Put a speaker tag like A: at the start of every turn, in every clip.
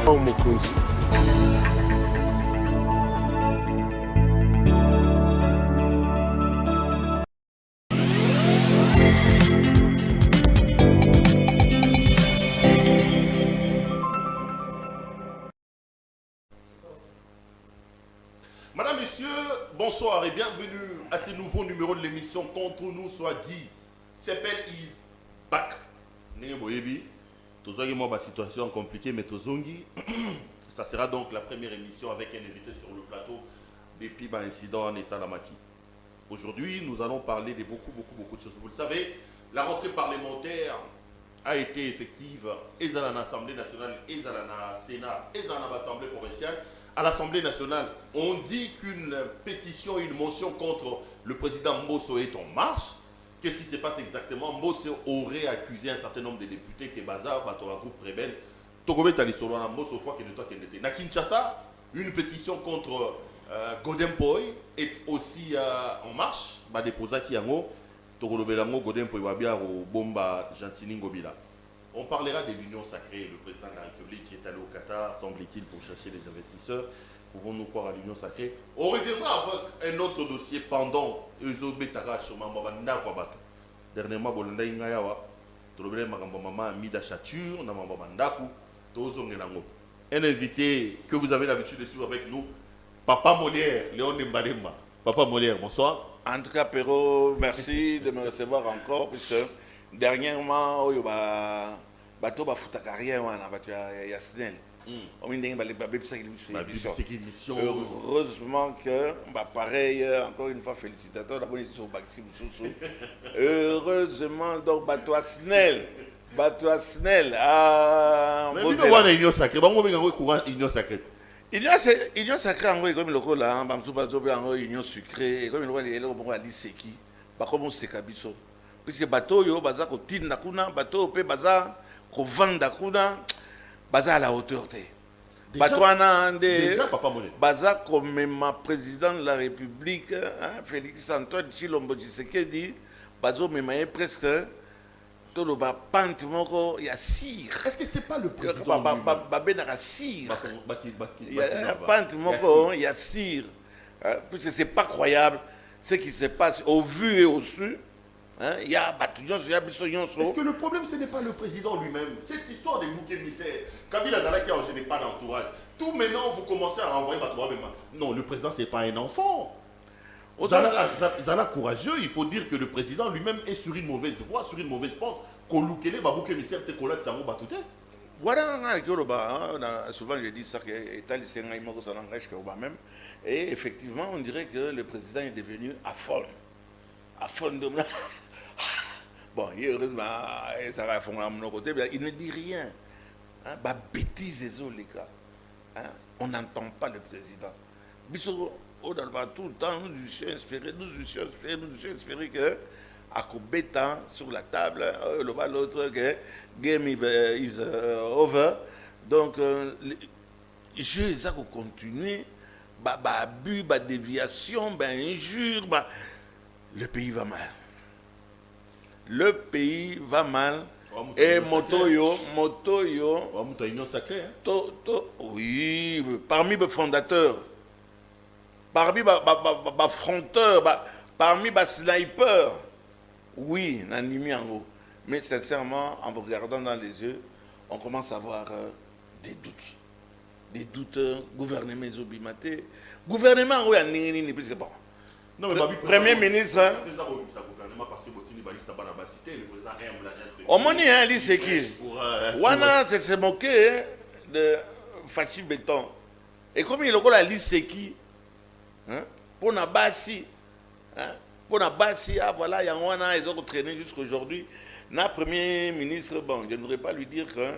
A: Madame, Messieurs, bonsoir et bienvenue à ce nouveau numéro de l'émission Contre nous soit dit. S'appelle is back. Une situation compliquée, mais Tozongi. Ça sera donc la première émission avec un invité sur le plateau des Piba Incident et Salamaki. Aujourd'hui, nous allons parler de beaucoup de choses. Vous le savez, la rentrée parlementaire a été effective et à l'Assemblée nationale, et à la Sénat, et à l'Assemblée provinciale. À l'Assemblée nationale, on dit qu'une pétition, une motion contre le président Mbosso est en marche. Qu'est-ce qui se passe exactement? Mbosso aurait accusé un certain nombre de députés que Bazar, Batora Groupe Rebelle, Togobé Talisolo, Mbosso, fois qu'il ne soit qu'il n'était. Na Kinshasa, une pétition contre Godem Boy est aussi en marche. Ba déposa qui yango, Togolobelango, Godem Boy Wabia, au Bomba Gentini Ngobila. On parlera de l'Union sacrée. Le président de la République qui est allé au Qatar, semble-t-il, pour chercher les investisseurs. Pouvons-nous croire à l'Union sacrée? On reviendra avec un autre dossier pendant dernièrement, Bolanda Ingayawa, Tolobele Magamba Mida Chature, Namamba Bandaku, Tozongelango. Un invité que vous avez l'habitude de suivre avec nous, Papa Molière, Léon Mbalema. Papa Molière, bonsoir.
B: En tout cas, Perrault, merci de me recevoir encore, puisque dernièrement, il y a bateau bafuta carrière il y a Snell. Heureusement que pareil, encore une fois félicitations d'abord sur Baxi Moussou. Heureusement donc bateau Snell ah
A: mais il y a une union sacrée, bon on courant union sacrée.
B: Union sacrée en comme le col là, bamtou bateau en union sucrée comme le roi les bon ali seki. Ba comme c'est kabiso. Puisque bateau yo baza ko tinda kuna bateau pe baza ko vanda kuna baza à la hauteur.
A: Déjà, Papa Monet.
B: Baza comme ma président de la République, Félix Antoine Chilombo Tshisekedi, bazo memaye presque tout le pante moko il y a sire.
A: Est-ce que c'est pas le président
B: babé na sire. Il y a pante moko il y a sire. Puisque c'est pas croyable ce qui se passe au vu et au su. Il y a est-ce
A: que le problème ce n'est pas le président lui-même? Cette histoire des bouquets émissaires, Kabila Zalaki je n'ai pas d'entourage. Tout maintenant vous commencez à renvoyer Batouba. Non, le président c'est pas un enfant. Zala courageux, il faut dire que le président lui-même est sur une mauvaise voie, sur une mauvaise pente. Kolukele babouké émissaire te kolat sango batouté.
B: Voilà, souvent je dis ça que ça n'engage que même. Et effectivement, on dirait que le président est devenu aphone. Aphone de bon, heureusement, ça va faire à mon côté, il ne dit rien. Bah, bêtises, les gars. On n'entend pas le président. Tout le temps, nous nous espérés que, à Kobeta, sur la table, l'autre, que game is over. Donc, les jeux, ça continue. Abus, déviation, injure, le pays va mal. Le pays va mal. Et Motoyo. Oui, parmi les fondateurs, parmi les fronteurs, parmi les snipers, oui, Nanimi en haut. Mais sincèrement, en vous regardant dans les yeux, on commence à avoir des doutes. Des doutes, gouvernement Zobimaté. Gouvernement, oui, c'est bon.
A: Non, mais
B: Premier ministre. Au moins, il c'est qui? Wana, c'est moqué de Fachi Béton. Et comme il a dit c'est qui? Pour na basi. Pour na basi, voilà, il y a Wana, ils ont traîné jusqu'à aujourd'hui. Na premier ministre, bon, je ne voudrais pas lui dire que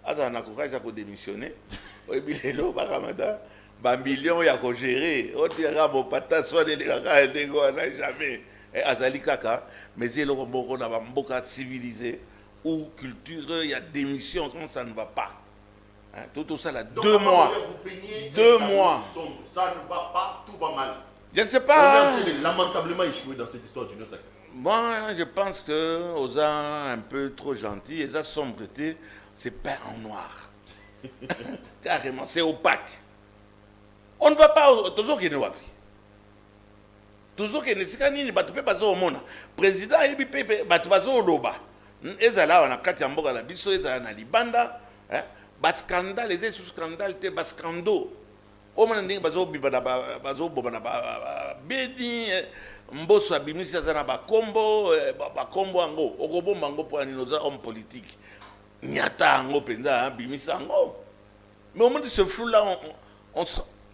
B: Azana courage à démissionner. Oui, il a millions il y a qu'à gérer. On dira mon pata soit des gars jamais. Azali Kaka, mais il y a un civilisé où culture, il y a démission, quand ça ne va pas. Tout ça là,
A: donc,
B: 2 mois. 2 mois.
A: Ça ne va pas, tout va mal.
B: Je ne sais pas.
A: On a lamentablement échoué dans cette histoire du Nord.
B: Moi, je pense que aux gens un peu trop gentils, les sombretés, c'est peint en noir. Carrément, c'est opaque. On ne va pas toujours qu'il ne va plus. Toujours qu'il ne sait pas ni batu pe bazo omona. Président yebi pe batu bazo loba. Ezala wana kati ya mboka la biso ezala na libanda, ba scandale les sous scandale te ba scando. Omona ndingi bazo bibana bazo bobana ba bedi mboso abimisi azana ba kombo ango okobomba ngo po aninoza homme politique. Nyata ango penza bimisa ango. Mais au moment de ce flou là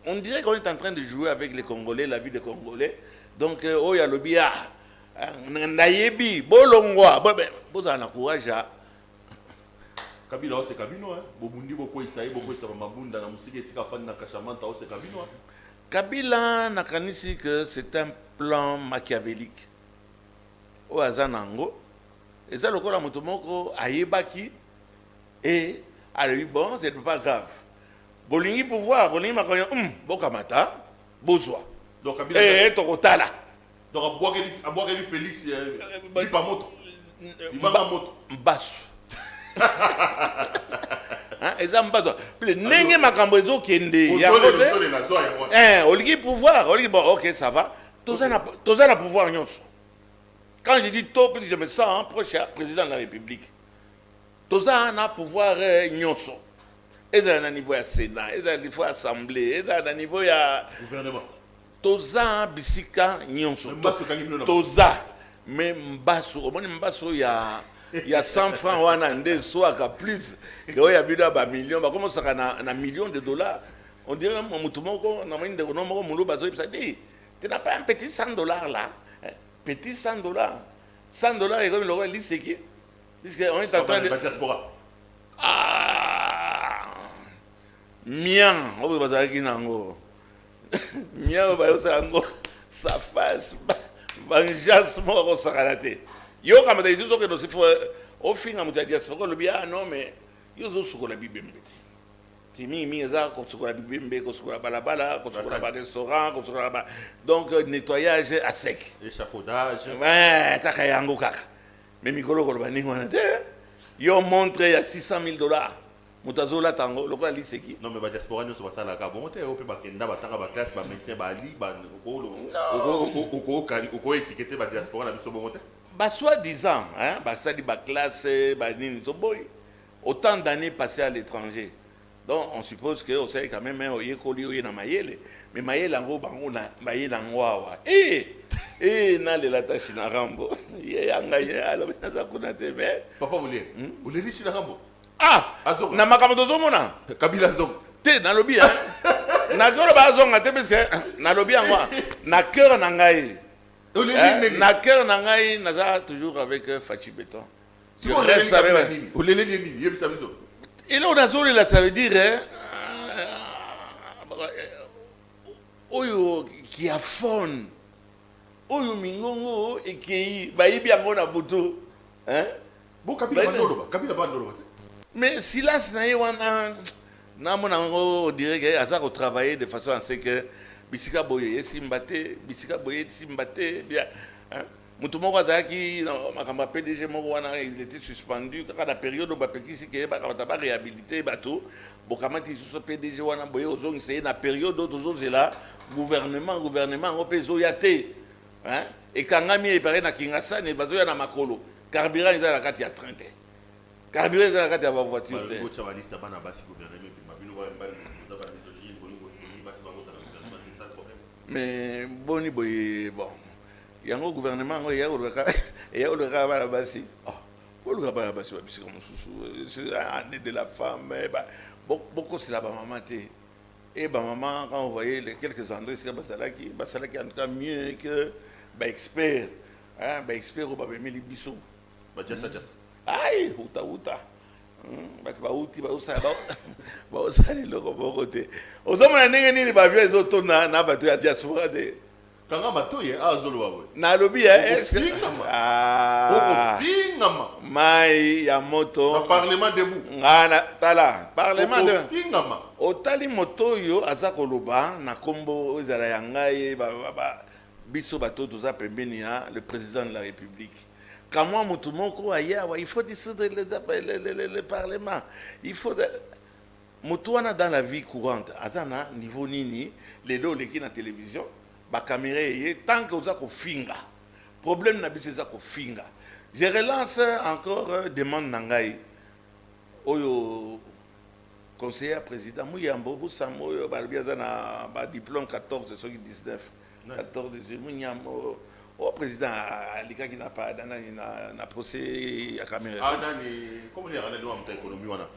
B: on dirait qu'on est en train de jouer avec les Congolais, la vie des Congolais. Donc, oh, il y a le bia. Nayebi, bolongwa. Vous avez un courage.
A: Kabila, c'est Kabino. Bobundi, beaucoup isaïe, beaucoup ça mabunda, na musiki, c'est kafan na kashamanta, c'est Kabino.
B: Kabila n'a kanisi que c'est un plan machiavélique. Au Azanango. Et ça, le corps à Motomoko, Ayebaki. Et, alors, bon, c'est pas grave. Bolingi pouvoir, bolingi makonyo, bokamata, bozwa.
A: Donc, Kabila.
B: Eh, tokotala.
A: Donc, à boire Félix, il pas moto. Il va pas moto.
B: Mbasu. Eza mbasu. Nenge makambo ezo kende. Olingi pouvoir, olingi bon, ok, ça va. Toza na pouvoir nyonso. Quand je dis to, parce que je me sens proche président de la République. Toza na pouvoir nyonso. Eza na niveau ya Sénat, eza na niveau ya Assemblée, eza na niveau ya
A: gouvernement.
B: Toza bisika nyonso. Toza. Mais mbasu, omoni mbasu ya 100 francs wana nde soaka plus que ya bida ba million, ba comment ça na millions de dollars. On dirait mutu moko na mwinde ko nomoko mulu bazo bisa dit, tu n'as pas un petit 100 dollars là. Petit 100 dollars. 100 dollars et comme le roi liseki. Puisque on est en train de
A: diaspora.
B: Ah. Mien, obo bazaki nango. Mien bayosango sa face vengeance moko sakalate. Yo kama des choses que nous faut au fin à muta diaspora le bien non mais yo zo sukola bibembe. Timi eza ko sukola bibembe ko sukola balabala ko sukola ba restaurant ko sukola ba donc nettoyage à sec.
A: Échafaudage.
B: Ouais, takayango kaka. Mais mikolo ko ba ningo na te. Yo montre il y a 600 000 dollars. Mutazola tango, le roi liseki.
A: Non mais ba diaspora nous va ça la kabonte au pe ba kenda ba tanga ba classe ba médecin ba li ba ko étiqueter ba diaspora na biso bongote.
B: Bah soi-disant, hein, bah ça dit bah classe, bah nini so boy. Autant d'années passées à l'étranger. Donc on suppose que on sait quand même hein, oyekoli oye na mayele. Mais mayele ngo bango na mayele ngwawa. Na le la tashi na rambo. Ye anga ye alo na za kuna te mais.
A: Papa voulez lisi na rambo.
B: Ah, na makambo tozomona.
A: Kabila zong.
B: Te na lobi hein. Na kero ba zonga te parce que na lobi ngwa. Na cœur na ngai. Na cœur na ngai naza toujours avec Fachi Béton.
A: Je reste avec
B: et là on a zone là ça veut dire oyo qui a fond. Oyo mingongo et qui ba yibi yango na butu. Hein?
A: Bon Kabila bandolo.
B: Mais silence na yewana na mona ngo on dirait que ça ko travailler de façon à ce que bisika boye simbate bisika boye simbate bien hein mutu moko azaki makamba PDG moko wana il était suspendu kaka na période ba pekisi ke ba ba réhabiliter bato bokamati so PDG wana boye ozongisa na période tozozela gouvernement ngo pezo yate hein et kangami e pare na Kinshasa ne bazo ya na makolo carburant ils la kati ya 30 carburant ils la kati ya ba voiture te
A: ko chavaliste bana basi gouvernement puis mabino ba mbali ba misogyne
B: mais boni boye bon yango gouvernement ngo ya le bala basi oh le bala basi ba bisika mususu c'est année de la femme beaucoup c'est la maman té et maman quand on voyait les quelques endroits c'est basalaki en tout cas mieux que expert hein expert au ba meli biso
A: ba jassa
B: ai uta batu bauti baosali loko moko te ozomona ndenge nini bavio ezotona na bato ya diaspora te
A: kanga matoye azoloba boye
B: nalobi mai ya moto
A: na parlement debout
B: ngana tala parlement de
A: fingama
B: otali moto oyo aza koloba na kombo ezala ya ngai biso bato toza pembeni ya le président de la République. Quand moi, il faut dissoudre le Parlement. Il faut... Motoana dans la vie courante, azana niveau nini, les lots les qui na télévision, ba caméra tant que vous avez finga. Problème n'a pas c'est ça qu'on finga. Je relance encore demande nangai. Oyo conseiller président Mouyambo Bousamo balbiazana ba diplôme 14 sur 19. 14 Mouyambo au président Alika qui n'a pas na procès à caméra.
A: Ah nani comment dire on a économie wana.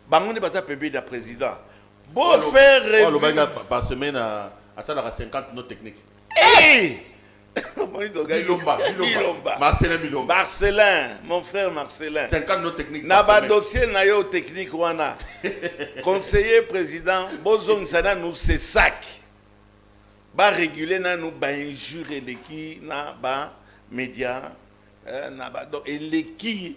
B: Bango ne bata pembe da président. Beau faire
A: le baga par semaine à ça la 50 notes techniques.
B: Eh
A: Bilomba.
B: Marcelin, mon frère Marcelin.
A: 50 notes techniques.
B: Naba dossier na yo technique wana. Conseiller président Bozong Sana nous c'est sac. Ba réguler na nous ba injure les qui na ba média na ba donc et les qui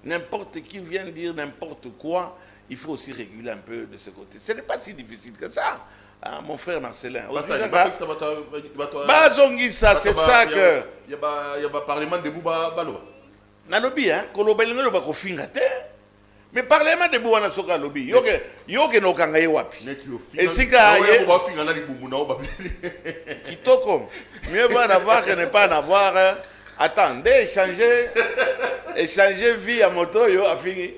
B: n'importe qui vient dire n'importe quoi, il faut aussi réguler un peu de ce côté. Ce n'est pas si difficile que ça. Ah, mon frère Marcelin. Bazongisa, c'est ça que.
A: Il y a un parlement de Bouba Balo.
B: Nalobi, hein, Kolobelingo ba kofinga te. Mais parlement de Bouba na soka lobi. Yoke no kangaye wapi. Et si ka ye
A: ba finga na libumuna o ba.
B: Kitoko. Mieux vaut en avoir que ne pas en avoir. Attendez, échanger vie à moto yo a fini.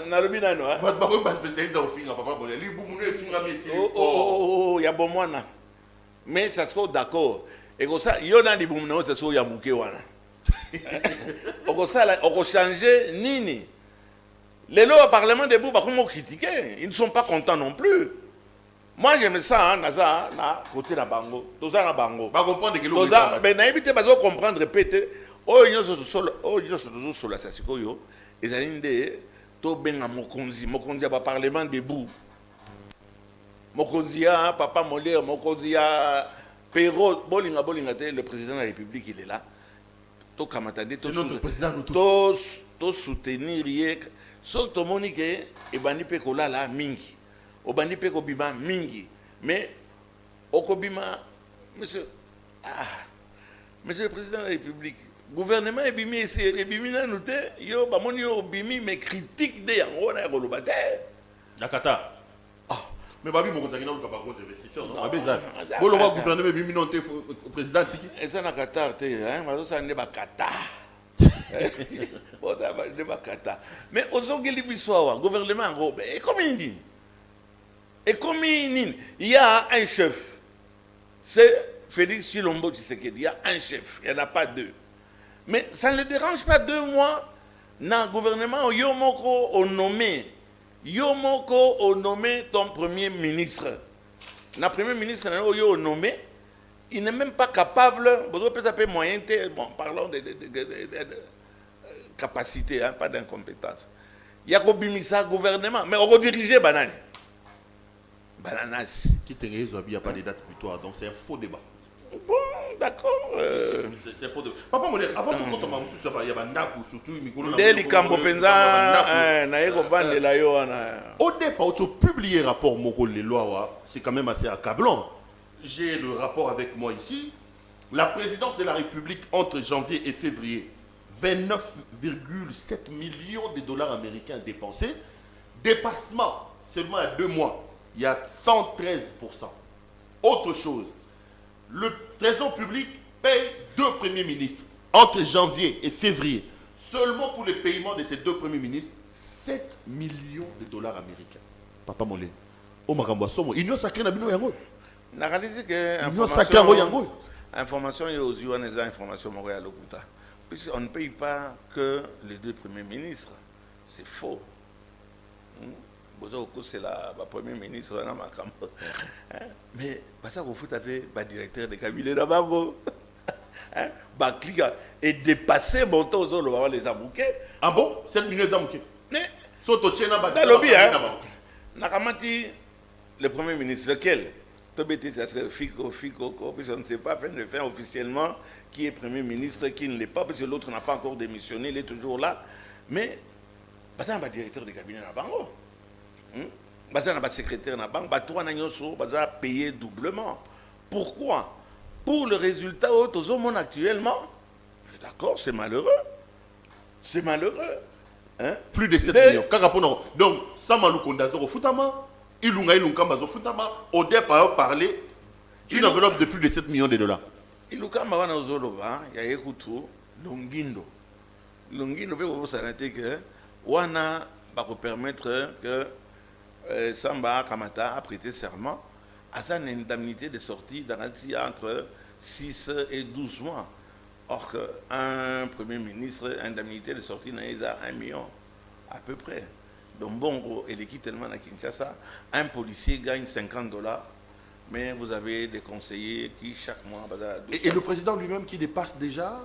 B: Nalobi nano hein. Oh, ya bon mwana. Mais ça se trouve d'accord. Et comme ça, yo na libumuna ça so ya muke wana. Oko ça oko changer nini. Les lois au parlement de Bouba comment critiquer, ils ne sont pas contents non plus. Moi j'aime ça naza na côté na bango. Toza na bango.
A: Ba comprendre que
B: l'eau ben na éviter pas comprendre répéter. Oh nyoso solo, oh nyoso solo ça sikoyo. Ezalinde to benga mokonzi ba parlement debout. Mokonzi ya papa Molaire, mokonzi ya Perrault, bolinga te le président de la République il est là. To kamatande to
A: notre président nous tous.
B: To soutenir yek. Sauf to monique e bani pe kolala mingi. O bani pe ko bima mingi. Mais okobima monsieur le président de la République gouvernement et bimi et bimi na noté yo ba moni yo bimi mais critique de yango na kolobate
A: Nakata mais babi mo kozaki na ko ba gros investisseurs non abeza bolo wa gouvernement bimi non te président tiki
B: et ça na Qatar te hein mazo ça ne ba Qatar bon ça va ne ba Qatar mais ozongeli biso gouvernement ngo et comme il dit et comme il y a un chef c'est Félix Chilombo Tshisekedi, il y a un chef, il n'y en a pas deux. Mais ça ne le dérange pas 2 mois dans le gouvernement Yomoko au nommé ton premier ministre. Le premier ministre au nommé, il n'est même pas capable, bon, parlons de capacité, hein, pas d'incompétence. Il y a un gouvernement, mais on va diriger Banane. Bananas.
A: Qui te résout, il n'y a pas de date butoir, donc c'est un faux débat.
B: Bon, d'accord.
A: C'est faux débat. Papa Molaire, avant tout compte, il y a un Ndaku, surtout Mikolo.
B: Deli Kambo Penza, Naeko Bandela Yoana.
A: Au départ, tu as publié un rapport Moko les lois, c'est quand même assez accablant. J'ai le rapport avec moi ici. La présidence de la République entre janvier et février, 29,7 millions de dollars américains dépensés. Dépassement, seulement à 2 mois, il y a 113%. Autre chose, le Trésor public paye 2 premiers ministres entre janvier et février. Seulement pour le paiement de ces 2 premiers ministres, 7 millions de dollars américains. Papa Molé. Oh makambo somo. Union sacrée na bino yango.
B: Na réalisé que
A: Union sacrée yango.
B: Information et aux UANES information Montréal Lokuta. Puisqu'on ne paye pas que les 2 premiers ministres. C'est faux. C'est la première ministre mais ça vous fout avec le directeur de cabinet d'Abango et dépasser mon temps aux les amouqués.
A: Ah bon? 7 millions d'amouqués.
B: Mais
A: dans
B: le lobby, Nakamati, le premier ministre, lequel? Ça serait Fico, on ne sait pas faire officiellement qui est premier ministre, qui ne l'est pas, parce que l'autre n'a pas encore démissionné, il est toujours là. Mais ça va directeur de cabinet d'Abango. Baza na secrétaire na banque, trois na nyoso baza payé doublement. Pourquoi? Pour le résultat au monde actuellement. D'accord, c'est malheureux. C'est malheureux. Hein?
A: Plus de 7 millions. Donc, Samalou Kondazo Futama, Ilunga Ilunkambazo Futama, au départ parler d'une enveloppe de plus de 7 millions de dollars.
B: Ilukamba wana ozoloba ya ekutu Longindo. Longindo veut vous s'arrêter que wana va permettre que Samba Kamata a prêté serment à sa indemnité de sortie garantie entre 6 et 12 mois. Or qu'un premier ministre, indemnité de sortie, n'a pas 1 million à peu près. Donc bon, il est tellement à Kinshasa, un policier gagne 50 $, mais vous avez des conseillers qui chaque mois...
A: Et le président lui-même qui dépasse déjà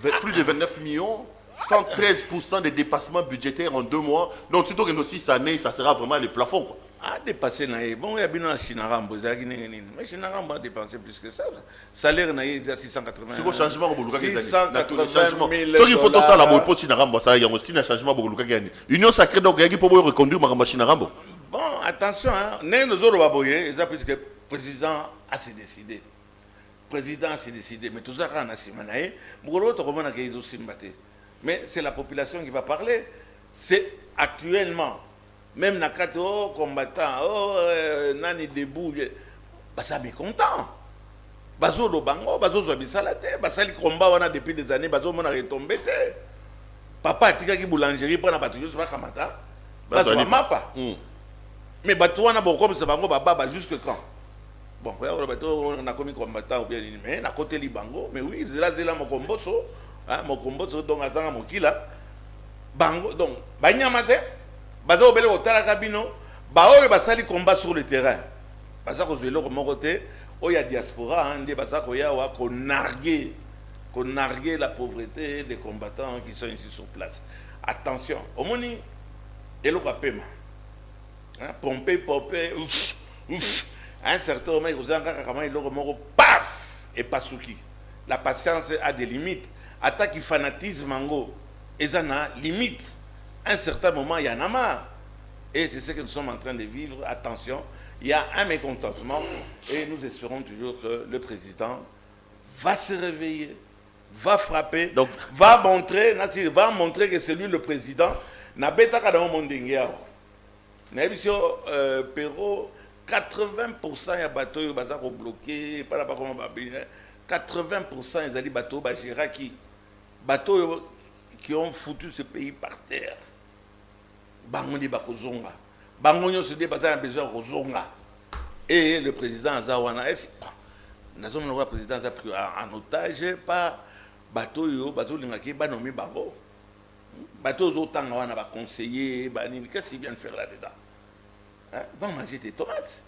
A: plus de 29 millions, 113% de dépassement budgétaire en 2 mois. Donc surtout que aussi cette année, ça sera vraiment le plafond, quoi.
B: A dépassé naïe. Bon, il y a bien un Chinarambo, mais Chinarambo a dépensé plus que ça. Salaire naïe, c'est 680.
A: C'est quoi changement au Boulouka Gani?
B: 680 000
A: il faut tout ça là pour Chinarambo, ça y a aussi un changement au Boulouka Gani. Union sacrée donc il y a pour reconduire ma Chinarambo.
B: Bon, attention, hein, nous autres baboyer, ça puisque le président a s'est décidé. Le président a s'est décidé, mais tout ça on a simanaï. Mais c'est la population qui va parler. C'est actuellement. Même Nakato, combattant, Nani debout, ça m'est content. Bazo do bango, bazo zo bisalate, basali combat on a depuis des années, bazo mon a retombé. Papa a tika ki boulangerie pour na batu pas kamata. Bazo mapa. Mais batu on a bon comme ça bango baba jusque quand? Bon, frère, on a commis combattant ou bien mais na côté libango, mais oui, c'est là mon comboso, hein, mon comboso donc azanga mokila. Bango donc banyamate. Bazo obele otala kabino ba oyo basali combat sur le terrain baza ko zwelo ko mokote o ya diaspora ndé baza ko ya wa ko narguer la pauvreté des combattants qui sont ici sur place. Attention omoni eloko pema hein pomper ouf un certain moment ko zanga kama eloko moko paf et pasuki. La patience a des limites. Attaque fanatisme ngo ezana limite. À un certain moment, il y en a marre. Et c'est ce que nous sommes en train de vivre. Attention, il y a un mécontentement. Et nous espérons toujours que le président va se réveiller, va frapper, donc, va montrer que c'est lui le président. Na beta kada mondengea. Na ebisio Perro 80% ya bateau yo baza ko bloqué, pas comment ba 80% ils ali bateau ba Jiraki. Bateau qui ont foutu ce pays par terre. Bangoni bakozonga. Bangonyo se dit bazar a besoin de kozonga. Et le président Azawana est nous avons le président a pris en otage par bateau yo bateau lingaki ba nomi bango. Bateau zo tanga wana ba conseiller ba nini qu'est-ce qu'ils viennent faire là-dedans? Hein? Va manger des tomates.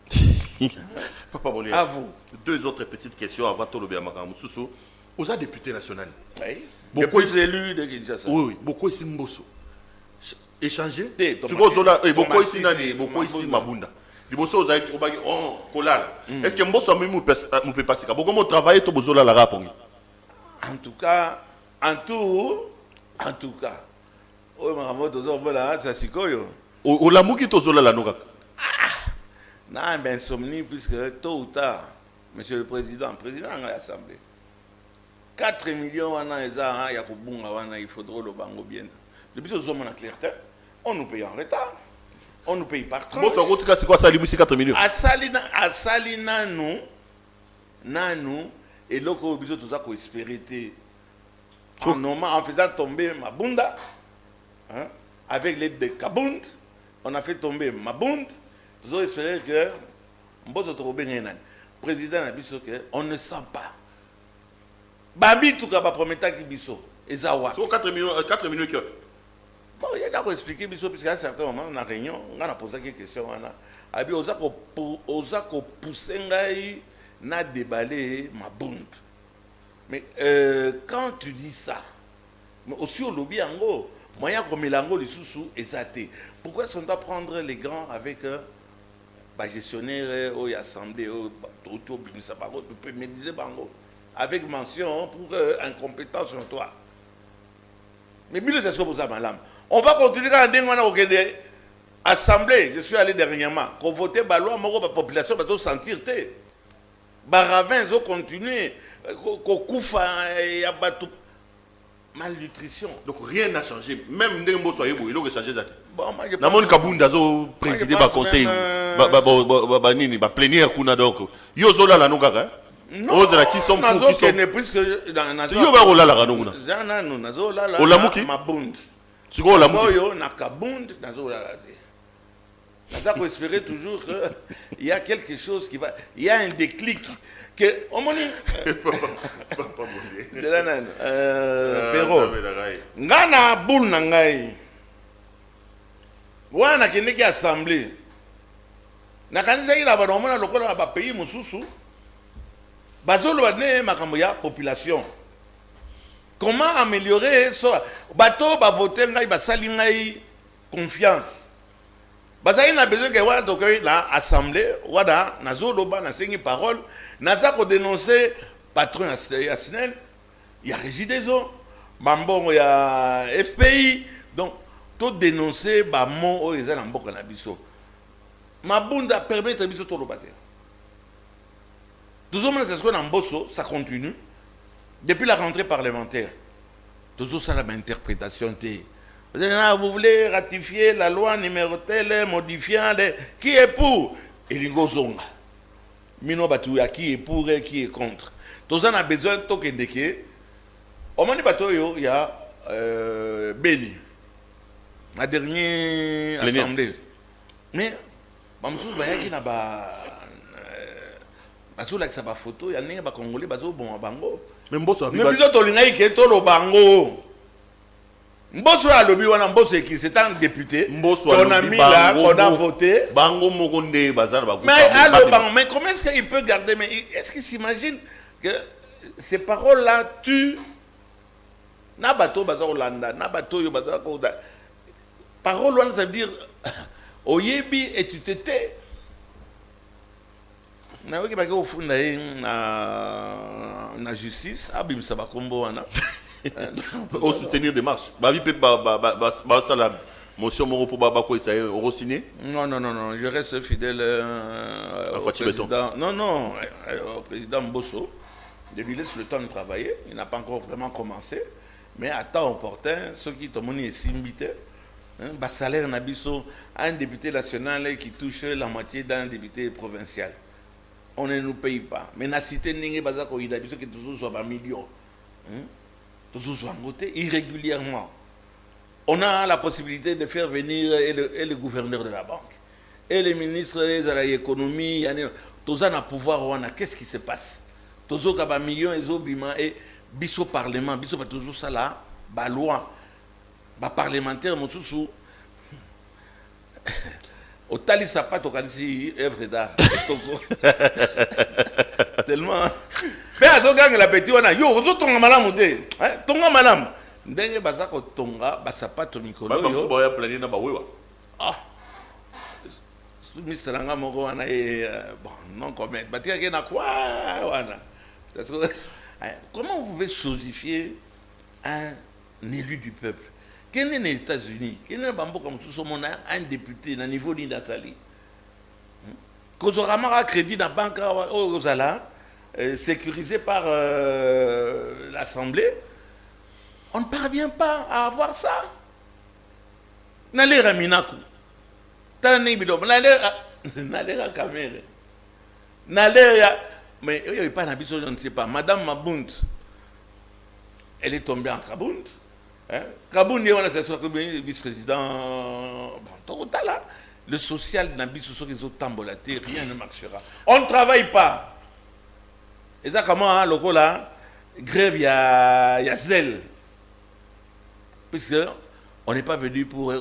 A: Papa Bolé.
B: À vous.
A: 2 autres petites questions avant tout le bien Makamou Soussou. Aux députés nationaux.
B: Oui.
A: Beaucoup
B: élus de Kinshasa.
A: Oui, beaucoup ici Mbosso. Échanger. Beaucoup ici Nani, beaucoup ici Mabunda. Liboso za obagi on kolala. Est-ce que Mbosso même peut passer ka beaucoup travailler to bozola la rapongi.
B: En tout cas, oh maman tozo voilà ça sikoyo.
A: O la muki tozola la noka.
B: Na ben insomnie puisque tôt ou tard monsieur le président de l'Assemblée 4 millions wana eza ya kubunga wana il faudra le bango bien. Depuis ce moment en clarté, on nous paye en retard. On nous paye par tranche.
A: Bon, c'est quoi ça, les 4 millions?
B: À Salina, nous, et là, on a tout ça qu'on espérait. En faisant tomber Mabunda, hein, avec l'aide de Kabund, on a fait tomber Mabund. Nous avons espéré que le président a dit qu'on ne sent pas. Babi, tout cas, promettait qu'il biso. Et Zawa.
A: Sur 4 millions qui.
B: Bon, il y a d'abord expliqué, puisqu'à un certain moment, on a réunion, on a posé quelques questions. On a poussé, on a déballé ma bonde. Mais quand tu dis ça, aussi au lobby, moyen comme l'ango, les sous-sous, exaté. Pourquoi est-ce qu'on doit prendre les grands avec les gestionnaires, les assemblées, avec mention pour incompétence sur toi? Mais c'est ce que vous avez madame. On va continuer à dire que l'Assemblée, je suis allé dernièrement, qu'on votait la loi, la population va sentir. Les ravins ont continué, qu'on koufa et abattu. malnutrition.
A: Donc rien n'a changé. Même Ndembo Soyebo, il a changé ça.
B: Bon, moi, je
A: Namon Kabunda zo présidé par conseil, nini, ba plénière kuna donc. Yo zola la nongaka.
B: Non,
A: Ozela qui sont pour qui sont.
B: puisque
A: Yo ba ola la kanonguna.
B: Zana no nazola la.
A: Olamuki.
B: Mabund.
A: Siko olamuki.
B: Yo na kabund nazola la. Ça faut espérer toujours qu'il y a quelque chose qui va, il y a un déclic que au moment de la nan Pero ngana boule na ngai wana kende ki assemblée na kanisa ila ba nomona lokola ba pays mususu bazolo ba ne makambo ya population. Comment améliorer ça? Bato ba voter ngai ba sali ngai confiance. Bazali na besoin que wala tokoy la assemblée wada nazoloba na sengi parole naza ko dénoncer patron ya SNEL ya régie des eaux bambongo ya FPI donc to dénoncer ba mo o ezala mboka na biso mabunda permettre biso to lobater toujours mais est-ce que na mboso ça continue depuis la rentrée parlementaire toujours ça la interprétation té. Vous voulez ratifier la loi numéro telle, modifiant les... Qui est pour? Elingo Zonga. Mino Batouya, qui est pour et qui est contre. Tout ça, on a besoin de token de qui. Au moment où il y a Beni, la dernière assemblée. Mais, je vais dire que ça va photo, il y a des Congolais qui sont bons à Bango. Mais je vais dire Mbosso a lobby wana Mbosso qui c'est un député. On a mis là, on a voté.
A: Bango Mogonde bazar ba.
B: Mais comment est-ce qu'il peut garder? Mais est-ce qu'il s'imagine que ces paroles-là tuent? Nabato bazar Olanda, Nabato yo bazar Koda. Parole ça veut dire oyebi et tu te tais. Na wiki ba ko funda na justice abim ça ba kombo wana.
A: Au soutenir des marches. Motion Moro pour Babako et on signé.
B: Non, je reste fidèle au président. Non, au président Mbosso. Je lui laisse le temps de travailler. Il n'a pas encore vraiment commencé. Mais à temps opportun, ceux qui t'ont mis imbité, salaire Nabiso, un député national qui touche la moitié d'un député provincial. On ne nous paye pas. Mais la cité n'est pas qui toujours soit 20 millions. Irrégulièrement. On a la possibilité de faire venir le gouverneur de la banque et le ministre de l'économie. Tous on a pouvoir. Qu'est-ce qui se passe? Tous on a millions et biso parlement, biso pas toujours ça là, ba loi, ba parlementaire mon sous. Au tali sapato kalisi œuvre d'art. Tellement. Mais à ce gang la petit on a yo ozo tonga malamu te. Tonga malamu. Ndenge bazako tonga ba sapato mikolo yo.
A: Ba mso boya planer na ba wewa.
B: Ah. Mr. Nanga moko wana bon non comment. Batia ke na quoi wana. Comment vous pouvez chosifier un élu du peuple? Quel est les États-Unis? Quel est un député à niveau d'Indasali? Quand on a un crédit dans la banque aux Ala, sécurisé par l'Assemblée, on ne parvient pas à avoir ça. N'allez à Minaku. N'allez à Caméra. N'allez à. Mais il n'y a pas d'habitude, je ne sais pas. Madame Mabund, elle est tombée en Kabound. Kabound, c'est vice-président. Le social n'a pas de rien ne marchera. On ne travaille pas. Et ça, comment, le là, grève, il y a zèle. Puisque on n'est pas venu pour et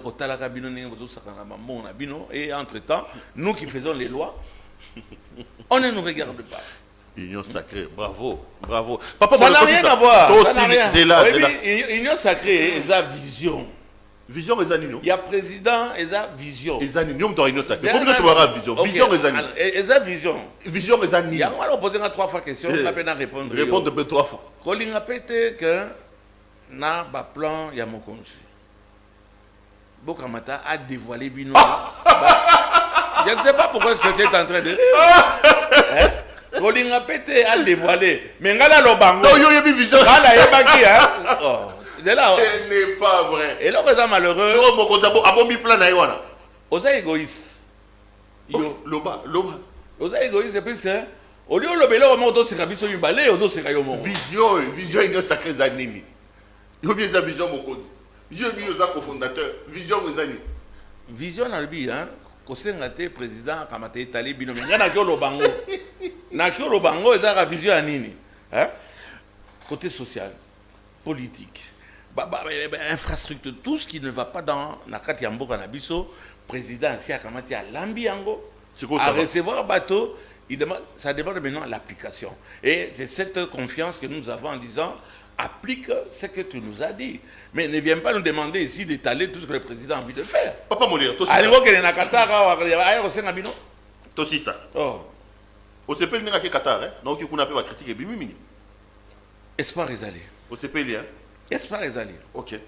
B: entre-temps, nous qui faisons les lois, on ne nous regarde pas.
A: Union sacrée, bravo, bravo.
B: Papa, ça n'a rien à voir. Union sacrée, ils ont vision.
A: Vision, ils ont
B: il y a président, ils ont vision.
A: Ils ont union, union sacrée. Comment tu vois vision? Vision,
B: ils ont vision.
A: Vision, ils ont
B: il y a moi, on pose 3 fois question, on n'a pas répondre.
A: Répondre 3 fois.
B: Quand on a pété que na ba plan il y a mon conçu. Bokamata a dévoilé Bino. Je ne sais pas pourquoi est-ce que tu es en train de rire. Kolinga pété a dévoilé. Mais ngala lobango.
A: Non, yo yebi vision.
B: Ngala yebaki hein. là.
A: Ce n'est pas vrai.
B: Et là, c'est malheureux. Vous êtes égoïste.
A: Loba.
B: Vous êtes égoïste, et puis c'est. Au lieu de le c'est Rabiso Yubalé, au dos c'est Rayomo.
A: Vision, il y a sacré Zanini. Il y a bien sa vision, mon code. Il y a bien sa cofondateur. Vision, Zanini.
B: Vision, Albi, hein. Kosengate président, Kamate Itali, Binomi. Il y a Nakyo Bango. Nakyo Bango, il y a la vision à Nini. Hein? Côté social, politique, infrastructure, tout ce qui ne va pas dans Nakati Yambo Kanabiso, président, si Akamati a Lambiango, à recevoir bateau. Ça demande maintenant l'application. Et c'est cette confiance que nous avons en disant, applique ce que tu nous as dit. Mais ne viens pas nous demander ici d'étaler tout ce que le président a envie de faire.
A: Papa Molir, toi aussi ça. Au CP, il n'y a que Qatar. Donc, il y a une critique.
B: Espoir est allé.
A: Au CP, il y a.
B: Espoir est allé.
A: Ok.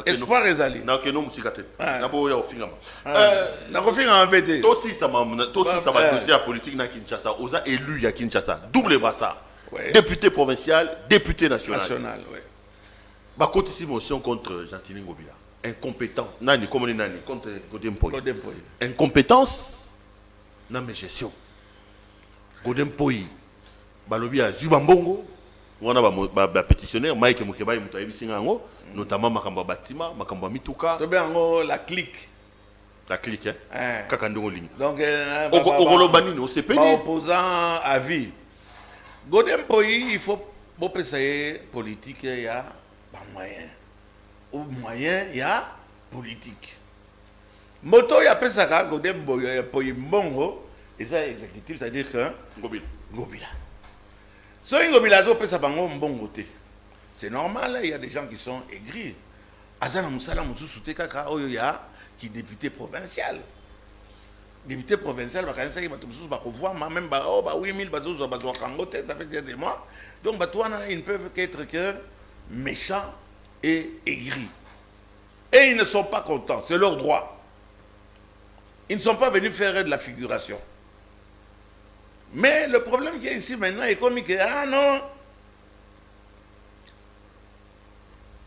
B: Espoir est allé.
A: Donc, nous sommes toi aussi, ça va dossier la politique dans Kinshasa. Aux élus à Kinshasa. Double bassa. Député provincial, député national. Bah, côté ici, motion contre Gentili Ngobila. Incompétent. Nani, comment on est Nani? Contre Godempoy. Incompétence. Non, mais gestion. Godempoy. Balobia Zubambongo. On a un pétitionnaire, Mike Mukeba, notamment Makamba Batima, Makamba Mituka.
B: La clique.
A: La clique, hein? Kakandongo Ling.
B: Donc,
A: opposant
B: à vie. Godempoy, il faut penser politique, il y a pas moyen. Au moyen, il y a politique. Moto, il y a pas ça, Godempoy Mbongo, et ça exécutif, c'est-à-dire que Ngobila. C'est normal, il y a des gens qui sont aigris. Azana Moussala Moussouté Kaka Oyoya, qui est député provincial. Député provincial, il va voir, même 8000 ça fait des mois. Donc, ils ne peuvent qu'être méchants et aigris. Et ils ne sont pas contents, c'est leur droit. Ils ne sont pas venus faire de la figuration. Mais le problème qui est ici maintenant est comme que, ah non,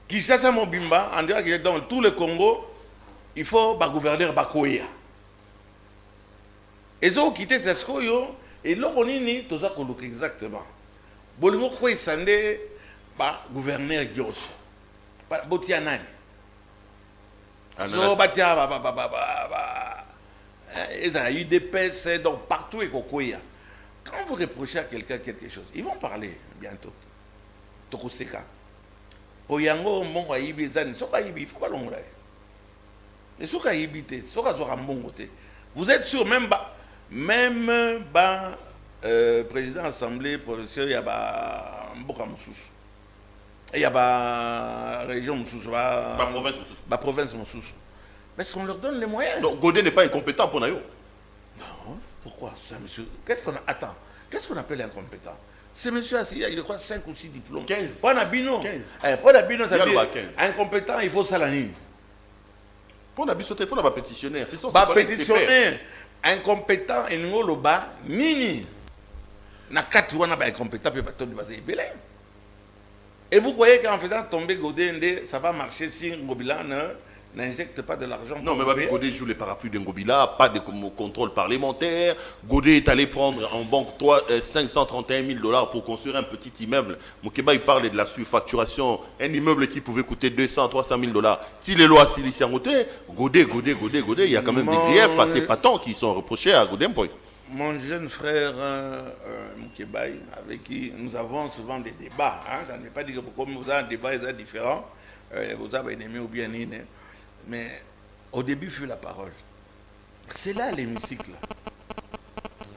B: Kinshasa Mobimba, on dirait que dans tout le Congo, il faut gouverner Bakoya. Et ils ont quitté ce Skoyo, et là on est tout ça qu'on exactement. Bolingo Koué Sandé, gouverneur Dios. Botianani. So Batia, ils ont eu des pèses, donc partout et Kokoya. Quand vous reprochez à quelqu'un quelque chose, ils vont parler bientôt. Tokoseka. Poyango, mon Aïbi, Zani, Sokaïbi, il ne faut pas l'ongler. Mais Sokaïbi, Sokazorambote. Vous êtes sûr, même président de l'Assemblée provinciale, il y a Mboka Moussous. Il y a région Moussous. Province Moussous. Mais est-ce qu'on leur donne les moyens?
A: Donc Godé n'est pas incompétent pour Nayo.
B: Non. Pourquoi ça, monsieur? Qu'est-ce qu'on attend? Qu'est-ce qu'on appelle incompétent? Ce monsieur a, je crois, 5 ou 6 diplômes.
A: 15.
B: Pas Nabino.
A: 15.
B: Pas Nabino, ça veut dire incompétent, il faut salanine.
A: Pour Nabino, c'est pour la pétitionnaire. C'est
B: ça. Pétitionnaire. Incompétent, il n'y a pas bas, nini. Na 4 ans, incompétent, puis il va se belin. Et vous croyez qu'en faisant tomber Godé, ça va marcher si Ngobila n'injecte pas de l'argent?
A: Non, mais Godé joue les parapluies de Ngobila, pas de contrôle parlementaire. Godé est allé prendre en banque 531 000 $ pour construire un petit immeuble. Moukeba, il parlait de la surfacturation. Un immeuble qui pouvait coûter 200 300 000 $. Si les lois Siliciangoté, Godé, il y a quand même des griefs assez patents qui sont reprochés à Godé Mpoy.
B: Mon jeune frère Moukeba, avec qui nous avons souvent des débats, je ne vais pas dire que comme vous avez un débat différent, vous avez aimé ou bien aimé. Mais au début fut la parole. C'est là l'hémicycle.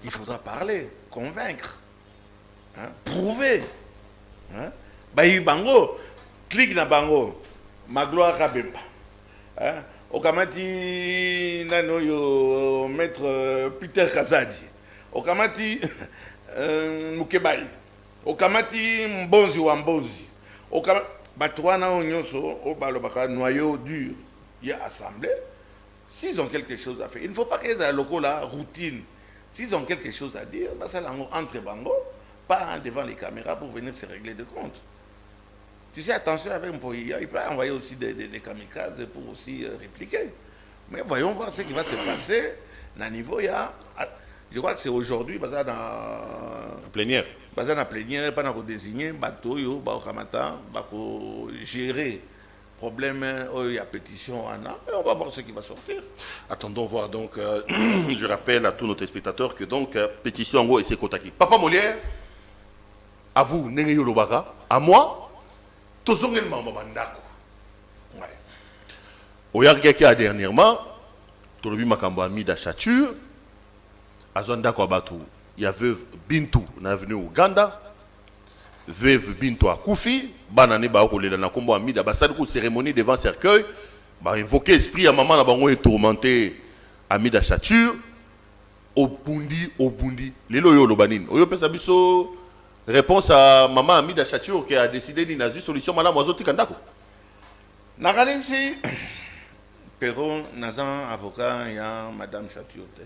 B: Il faudra parler, convaincre, prouver. Bayi bango, clique na bango, ma gloire Kabemba. Okamati nanoyo maître Peter Kazadi. Okamati Mukebai. Okamati Mbonzi wa Mbonzi. Okamati Batouana Onyoso, Obalobaka noyau dur. Il y a assemblée. S'ils ont quelque chose à faire, il ne faut pas qu'ils aient un local là, routine. S'ils ont quelque chose à dire, ça entre bango, pas devant les caméras pour venir se régler de compte. Tu sais, attention avec Mpoïa, il peut envoyer aussi des kamikazes pour aussi répliquer. Mais voyons voir ce qui va se passer. Dans niveau, il y a, je crois que c'est aujourd'hui, dans la
A: plénière.
B: Dans la plénière, pas dans désigner, bateau, gérer problème, il y a pétition, et on va voir ce qui va sortir.
A: Attendons voir donc, je rappelle à tous nos téléspectateurs que donc, pétition en gros et c'est Kotaki. Papa Molière, à vous, Nengeyo Lobaka, à moi, Tozongel Mamabandako. Ouais. Oyargeki a dernièrement, Tolobi Makambo a mis d'achature, à Zondako Abatu, il y a veuve Bintou, na venu Ouganda, veuve Bintou à Koufi, banane ba okolé na kombo a mis d'ambassade pour cérémonie devant cercueil, ba invoquer esprit à maman na bango est tourmenté à mis d'achature, au bundi, lelo yo lobanine. Oyo pesa biso réponse à maman a mis d'achature qui a décidé d'une solution madame Oazoti Kandako.
B: Nagalesi Perron, Nazan, avocat, il y a madame Chatiote.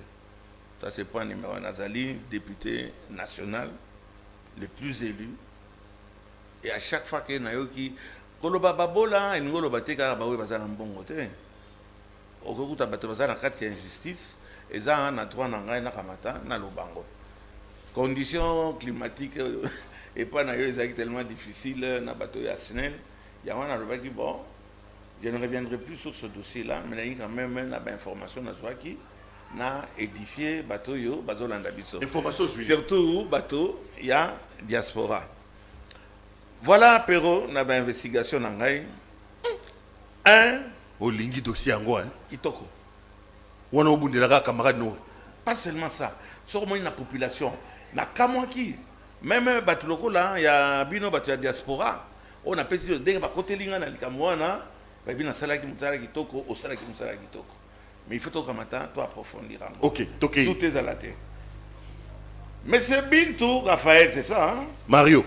B: Ça, c'est point numéro 1. Nazali, député national, le plus élu. Et à chaque fois que Nayoki, Koloba Babola, et nous le baté car Baoui Bazar en bon côté. Au coup, tu as battu Bazar en 4 injustice, et ça, on a droit à Nakamata, na Lobango. Conditions climatiques, et pas tellement difficiles, na bateau Yasnel, il y a un qui bon. Je ne reviendrai plus sur ce dossier-là, mais il y a quand même une information qui a édifié bateau yo, bateau landabiso.
A: Information
B: surtout bateau, il y a diaspora. Voilà, Perro, on a une investigation dans un.
A: Au lingi dossier en hein.
B: Kitoko.
A: On a obundelaga camarade no.
B: Pas seulement ça. Sur moi, la population. Na kamwaki. Même bateau loko là, il y a bino bateau diaspora. On a pesé de côté linga na likamwana. Mais il faut tout approfondir.
A: Ok,
B: tout est à la tête. Monsieur Bintou, Raphaël, c'est ça, hein?
A: Mario.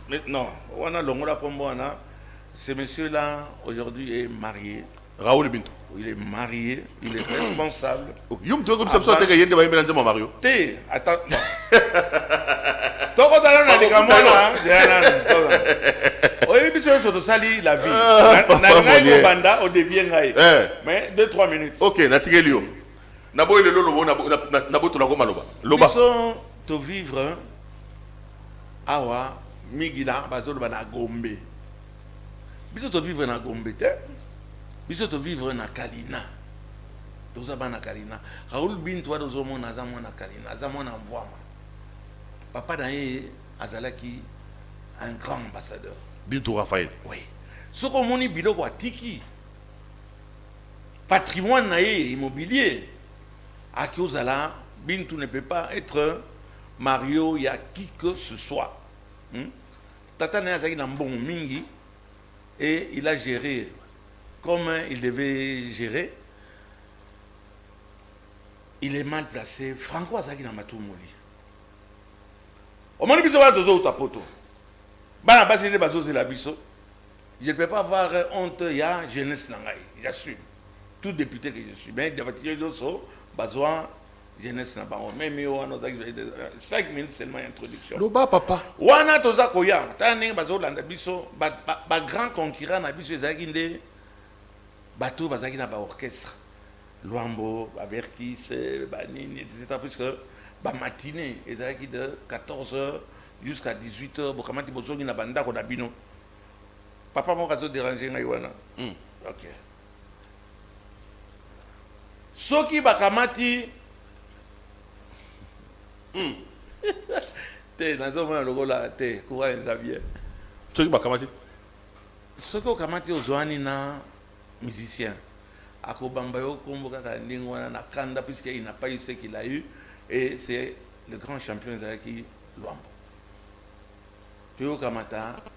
B: Mais non, on a l'ongola combo, ce monsieur-là, aujourd'hui, est marié.
A: Raoul Bintou.
B: Il est marié, il est responsable.
A: Yum, tu as comme ça, tu as dit que Mario.
B: T'es, attends, non. Toi, quand tu as dit oui, mais c'est surtout ça, la vie. Banda, on devient mais 2-3 minutes.
A: Ok, Natigelio. Nabo le lolo, nabo to la goma loba. Loba.
B: Ils sont te vivre awa migila bazolo bana Gombe. Ils sont te vivre na Gombe te. Ils sont te vivre na Kalina. Toza bana Kalina. Raoul Bintou a dozo mona zamo na Kalina, zamo na Mvwama. Papa d'ailleurs azalaki un grand ambassadeur.
A: Bintou Raphaël.
B: Oui. Ce qu'on dit, biloko atiki. Patrimoine immobilier. À Kiozala, Bintou ne peut pas être Mario, il y a qui que ce soit. Tata Néazaki n'a bon mingi et il a géré comme il devait gérer. Il est mal placé. Franco Azaki n'a matou moli. Au moment où il va dozo tapoto. Je ne peux pas avoir honte, il y a jeunesse nangai, j'assume. Tout député que je suis, mais besoin jeunesse na bango. Même 5 minutes seulement introduction.
A: Loba papa.
B: Wana toza koya, tane bazo landa biso, ba grand concurrent na biso ezaki nde bateau bazaki na ba orchestre. Luambo, ba Verkis, ba nini, etc. Puisque ba matinée ezaki de 14h jusqu'à 18h, comment tu besoin na banda ko dabino. Papa mon réseau déranger ngai wana. OK. Soki bakamati te nazo mona lokola te kwa Xavier.
A: Soki bakamati.
B: Soki bakamati ozwani na musicien. Akobamba yo kombo kaka ndingo wana na kanda puisqu'il n'a pas eu ce qu'il a eu et c'est le grand champion Zaki Luambo.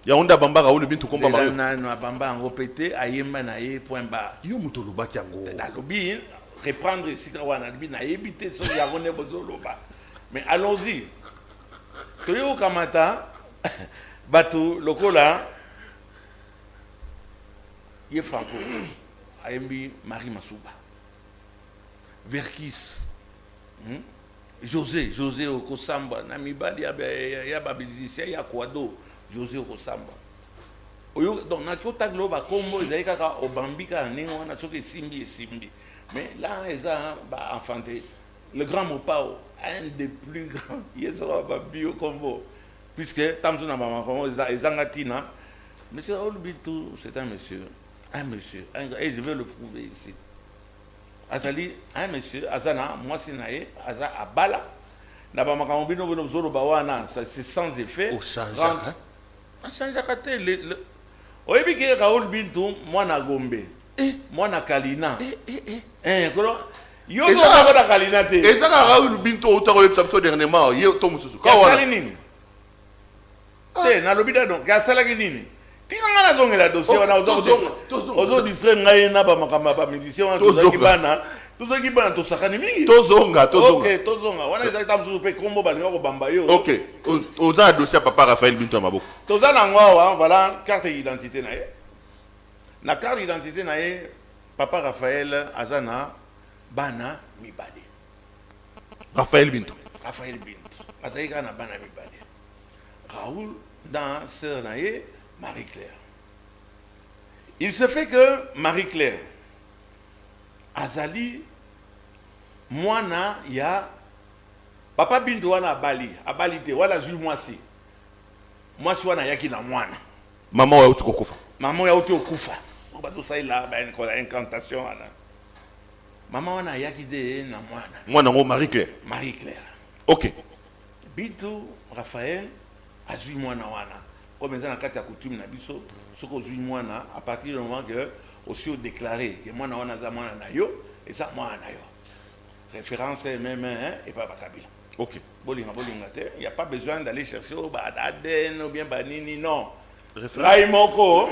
A: Yaonda bamba Raoul Bintou komba Mario.
B: Na bamba en répété ayemba na ye point barre.
A: Yo muto loba kiango.
B: Na lobi reprendre ici quand on a dit na éviter so ya rone bozo loba. Mais allons-y. Toyo kamata bato lokola ye Franco ayembi Marie Masuba. Verkis. José Okosamba, Namibali, ya ba musicien, ya Kwado, José Okosamba. Donc na ko taglo ba kombo ezali kaka obambika ndenge wana soki simbi. Mais là eza ba enfanté le grand Mopao, un des plus grands, il sera bio combo puisque tamzo na mama kombo ezangatina. Monsieur Raoul Bintou, c'est un monsieur, et je vais le prouver ici. Azali, un monsieur, Azana, moi c'est naé, Aza Abala, Nabama Kambino Zoro Bawana, c'est sans effet.
A: Au change, hein?
B: On change à côté. Oyebi ke Raoul Bintou, moi na Gombe, moi na Kalina. Yo no na Kalina te.
A: Et ça Raoul Bintou autant le psabso dernièrement, hier to mususu.
B: Ka Kalinini. Te na lobida donc, ka sala nini? Tingana zonge la dossier wana ozo distraire ngai na ba makamba ba musicien wana tozaki bana to sakani mingi
A: tozonga
B: OK tozonga wana ezaka mzuzu pe kombo balinga ko bamba yo
A: OK oza dossier papa Raphaël Bintou maboko
B: tozana ngwa voilà carte d'identité na ye na carte d'identité na ye papa Raphaël azana bana mibale
A: Raphaël Bintou
B: azali kana bana mibale Raoul dans sœur na ye Marie-Claire. Il se fait que Marie-Claire, Azali, Moana, ya Papa Bintou wana Abali te, wala zui mwasi. Mwasi wana yaki na Moana.
A: Maman ya uti kokufa.
B: Maman ya uti okufa. Bato sa ila ba incantation wana. Maman wana yaki de na Moana.
A: Moana ngo Marie-Claire. OK.
B: Bintou Raphaël azui Moana wana. Comme ils ont la coutume na biso, ce qu'on joue moi à partir du moment que aussi déclaré que moi na wana za moi na yo et ça moi na yo. Référence même et pas Kabila.
A: OK.
B: Bolinga te, il n'y a pas besoin d'aller chercher au Aden ou bien Banini non.
A: Raimoko.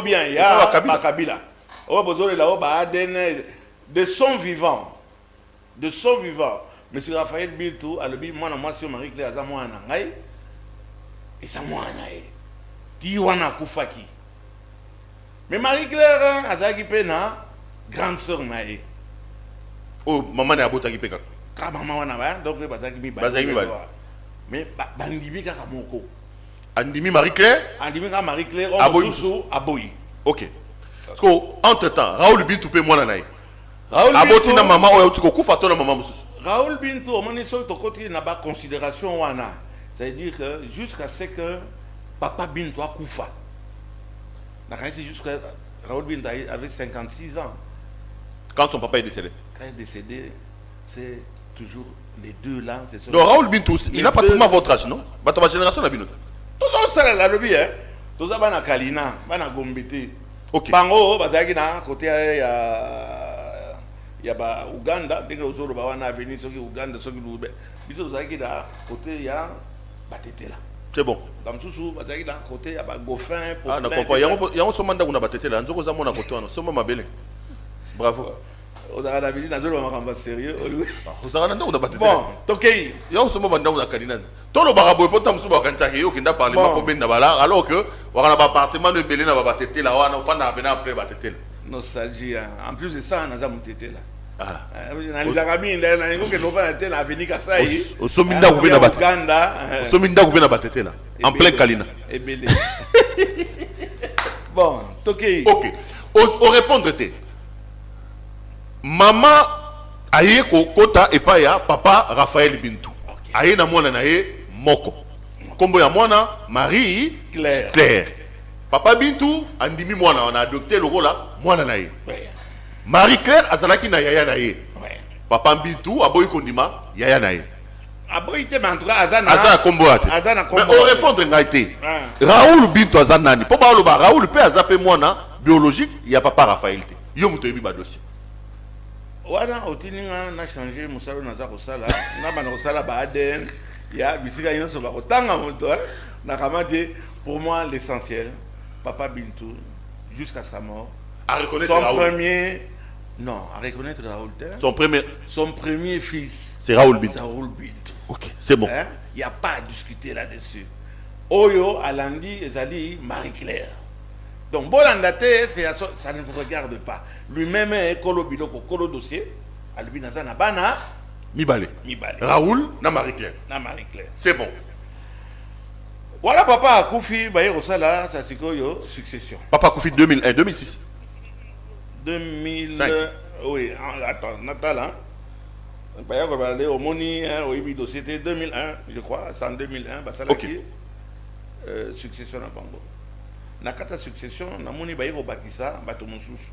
B: Bien il y a Kabila. Oh besoin là au Aden de son vivant. Monsieur Raphaël Bintou a le bi moi na moi sur Marie-Claire za moi na ngai. Et ça moi nae Tiwana Koufaki. Mais Marie-Claire azaki pena grande sœur nae.
A: Oh maman na botaki peka.
B: Ka maman wana ba donc bazaki mi ba. Mais bandimi kaka moko.
A: Andimi Marie-Claire
B: on aboyi.
A: OK. Parce que entre temps Raoul Bintou pe mwana nae. Aboti na maman oyo tuko kufa to na maman mususu.
B: Raoul Bintou omoni so to koti na ba considération wana. C'est-à-dire que jusqu'à ce que Papa Bintou a koufa. C'est jusqu'à Raoul Bintou avait 56 ans.
A: Quand son papa est décédé.
B: Quand il est décédé, c'est toujours les deux là.
A: Donc Raoul Bintou, il a pratiquement votre âge, non? Votre génération n'a pas.
B: Tous ça là le bien. Tous ça bana Kalina, bana Gombete.
A: OK.
B: Bango bazaki na côté ya ba Uganda, dès que ozoro ba wana venir soki Uganda soki lube. Biso bazaki da côté ya Batete là.
A: C'est bon.
B: Dans tout sous, bazaki d'un côté, il y a un Goffin.
A: Ah, d'accord. Il y a un sommet où on a batté là. On a un côté. Sommet ma belle. Bravo.
B: On a la ville, on a sérieux.
A: On a un batté.
B: Bon, ok.
A: Il y a un sommet où on a Kalinan. Tout le barabo, pas tant que ça, qui a parlé de alors que on a un appartement de Belén à batté là. On a un fan à venir après batté.
B: Nostalgie. En plus de ça, on a un batté là.
A: Ah.
B: Les Arabes, ils n'ont pas été à venir Kassai.
A: Au Sominda ou bien à Uganda. Au Sominda ou bien à Batete là. En plein Kalina.
B: Et belé. Bon, ok.
A: OK. Au répondre, maman aye kota et pas ya papa Raphaël Bintou. Aye na mwana na ye moko. Kombo ya mwana Marie Claire. Papa Bintou andimi mwana on a adopté le rôle là mwana na ye. Marie-Claire azalaki na yaya na ye. Papa Bintou aboyi kondima yaya na ye.
B: Aboyi te mantra azana.
A: Azana kombo ate. Mais on répondre ngaité. Raoul Bintou azana ni. Po ba loba Raoul pe azape mwana biologique ya papa Raphaël te. Yo muto yebi ba dossier.
B: Wana otininga na changer musalo na za kosala. Na bana kosala ba ADN ya bisika nyonso ba kotanga moto na kamate pour moi l'essentiel papa Bintou jusqu'à sa mort
A: à reconnaître
B: son
A: Raoul.
B: Non, à reconnaître Raoul.
A: Son premier
B: fils.
A: C'est Raoul Bintou.
B: Raoul Bintou.
A: OK, c'est bon.
B: Il n'y a pas à discuter là-dessus. Oyo, Alandi, Ezali, Marie-Claire. Donc, Bolandate, est-ce que ça ne vous regarde pas? Lui-même est Kolo Biloko, Kolo dossier. Albina Nabana.
A: Mibale. Raoul, na Marie-Claire.
B: Na Marie-Claire.
A: C'est bon.
B: Voilà papa Koufi, ça là, ça c'est quoi succession.
A: Papa Koufi 2001, 2006.
B: 2000. Oui, attends, Natal, hein. Au Moni, c'était 2001, je crois, c'est en 2001, ça là qui succession à Bango. Nakata succession, na moni ba yeko bakisa bato mosusu.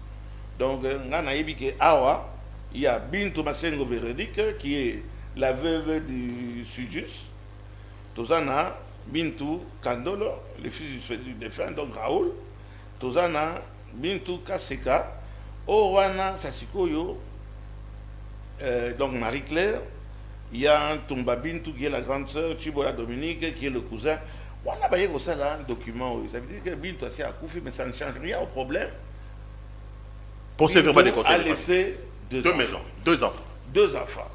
B: Donc nga na yebi ke awa, il y a Bintou Masengo Véronique qui est la veuve du Sudjus. Tozana Bintou Kandolo, le fils du défunt, donc Raoul. Tozana Bintou Kaseka, Owana Sasikoyo, donc Marie-Claire. Il y a Tomba Bintou qui est la grande sœur, Chibola Dominique qui est le cousin. On a baillé ça là, un document. Ça veut dire que Bintou a Koufi, mais ça ne change rien au problème.
A: Procès verbal des conseils.
B: A laissé
A: deux maisons, deux enfants.
B: Deux enfants.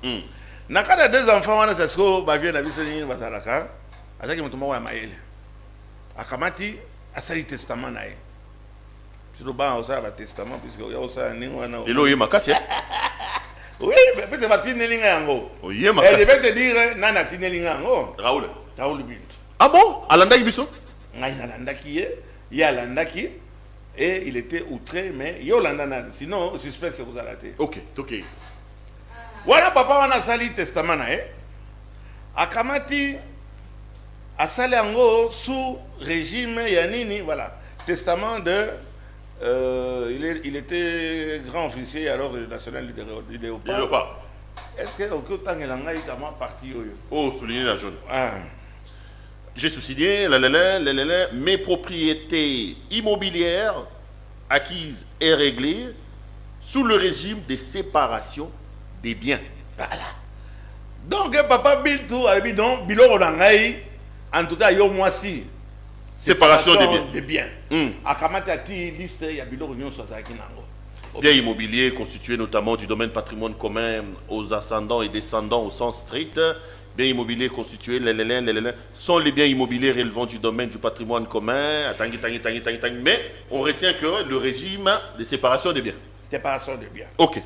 B: Nakada deux enfants, on a ça, bah vient la vie de Bazalaka. À ça qui m'a tombé à Maël. À Kamati, à Sali Testament naï. Sur le banc, on a un testament, puisque il y a aussi un niveau.
A: Et là, il y a ma casse.
B: Oui, mais c'est pas Tinelinga Yango.
A: Oui, il y a ma
B: casse. Et je vais te dire, Nana Tinelinga Yango.
A: Raoul.
B: Raoul Bintou.
A: Ah bon? Alanda Ibiso?
B: Il y a Landaki. Et il était outré, mais il y a Landana. Sinon, suspect, c'est vous arrêter.
A: Ok, ok.
B: Voilà, papa, on a sali testament. Akamati a sali ango sous régime Yanini. Voilà. Testament de. Il était grand officier alors du national du Léopard. Est-ce que autant il a comment parti?
A: Oh, souligner la jaune.
B: Ah.
A: J'ai souligné mes propriétés immobilières acquises et réglées sous le régime de séparation des biens.
B: Voilà. Donc, papa Bintou a dit non, Bilo Rangaï, en tout cas, yo moi si.
A: Séparation des
B: biens. A Kamatati, liste, il y a Bilo Réunion Swazaki Nango.
A: Biens immobiliers constitués notamment du domaine patrimoine commun aux ascendants et descendants au sens strict. Biens immobiliers constitués, sont les biens immobiliers relevant du domaine du patrimoine commun, mais on retient que le régime de séparation des biens.
B: Séparation des biens.
A: Ok.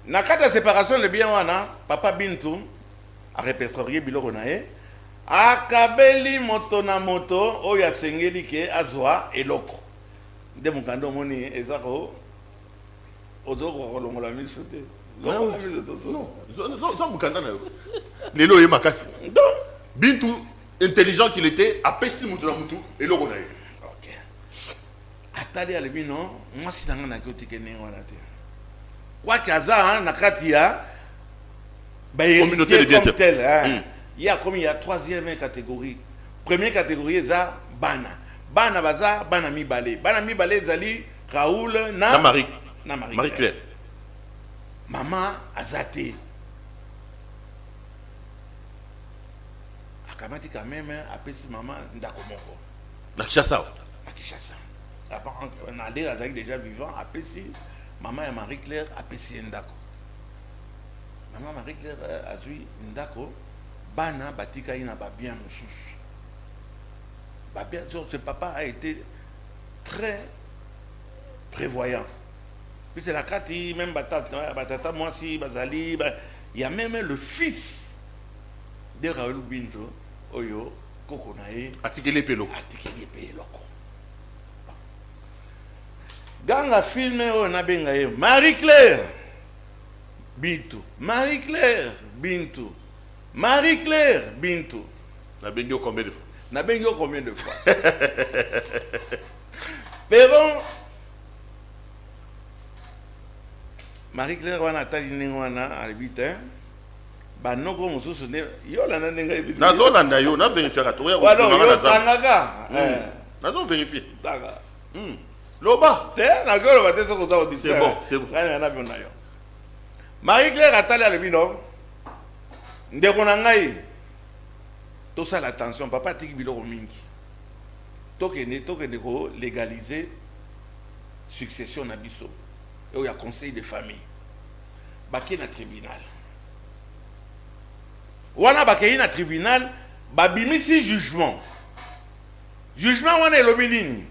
B: Dans le cas de séparation des biens, papa Bintou a répertorié Biloko Nae, a kabeli moto na moto, oya sengeli ke azwa eloko. De mon kando moni ezako, ozoko kolongola misote.
A: Non, ça vous condamne. Lelo est makasi. Donc, Bintou, intelligent qu'il était, a pessi moutou na moutou, et le renaï.
B: Ok. Atali alebi non, moi si dans un côté que n'est pas quoi qu'aza, nakatia,
A: communauté de bien
B: tel. Il y a comme il y a troisième catégorie. Première catégorie, c'est Bana. Bana baza, Bana mi balé. Bana mi balé, zali, Raoul, na
A: Marie.
B: Na Marie.
A: Marie-Claire.
B: Maman azate. Akamati quand même apesi maman ndakomoko.
A: Na Kishasa.
B: À Kishasa. On a l'air avec déjà vivant apesi maman et Marie-Claire apesi ndako. Maman Marie-Claire a vu ndako bana batika ina ba bien mususu. Ba bien sûr ce papa a été très prévoyant. Puis c'est la kati, même Batata, moi si, Bazali, il y a même le fils de Raoul Bintou, Oyo, Kokonae,
A: Atikele Pelo.
B: Atikele Pelo. Ganga filme, on a bien Marie-Claire Bintou, Marie-Claire Bintou, Marie-Claire Bintou.
A: N'a bien combien de fois?
B: N'a bien combien de fois? Perron. Marie-Claire wana tali ningwana à l'habitant. Bah non comme on se souvient, yo la nanga ebisi.
A: Na zo landa yo na vérifier ka to ya ko
B: na tangaka.
A: Na zo vérifier.
B: Daga.
A: Loba.
B: Te na golo ba te so ko za
A: C'est bon, c'est bon.
B: Kana na biona yo. Marie-Claire atali à l'habitant. Ndeko na ngai. To ça l'attention papa tiki biloko mingi. Tokene ko légaliser succession na biso. Il y a conseil de famille. Baké na tribunal. Wana baké na tribunal, babimisi jugement. Jugement wana elobi nini?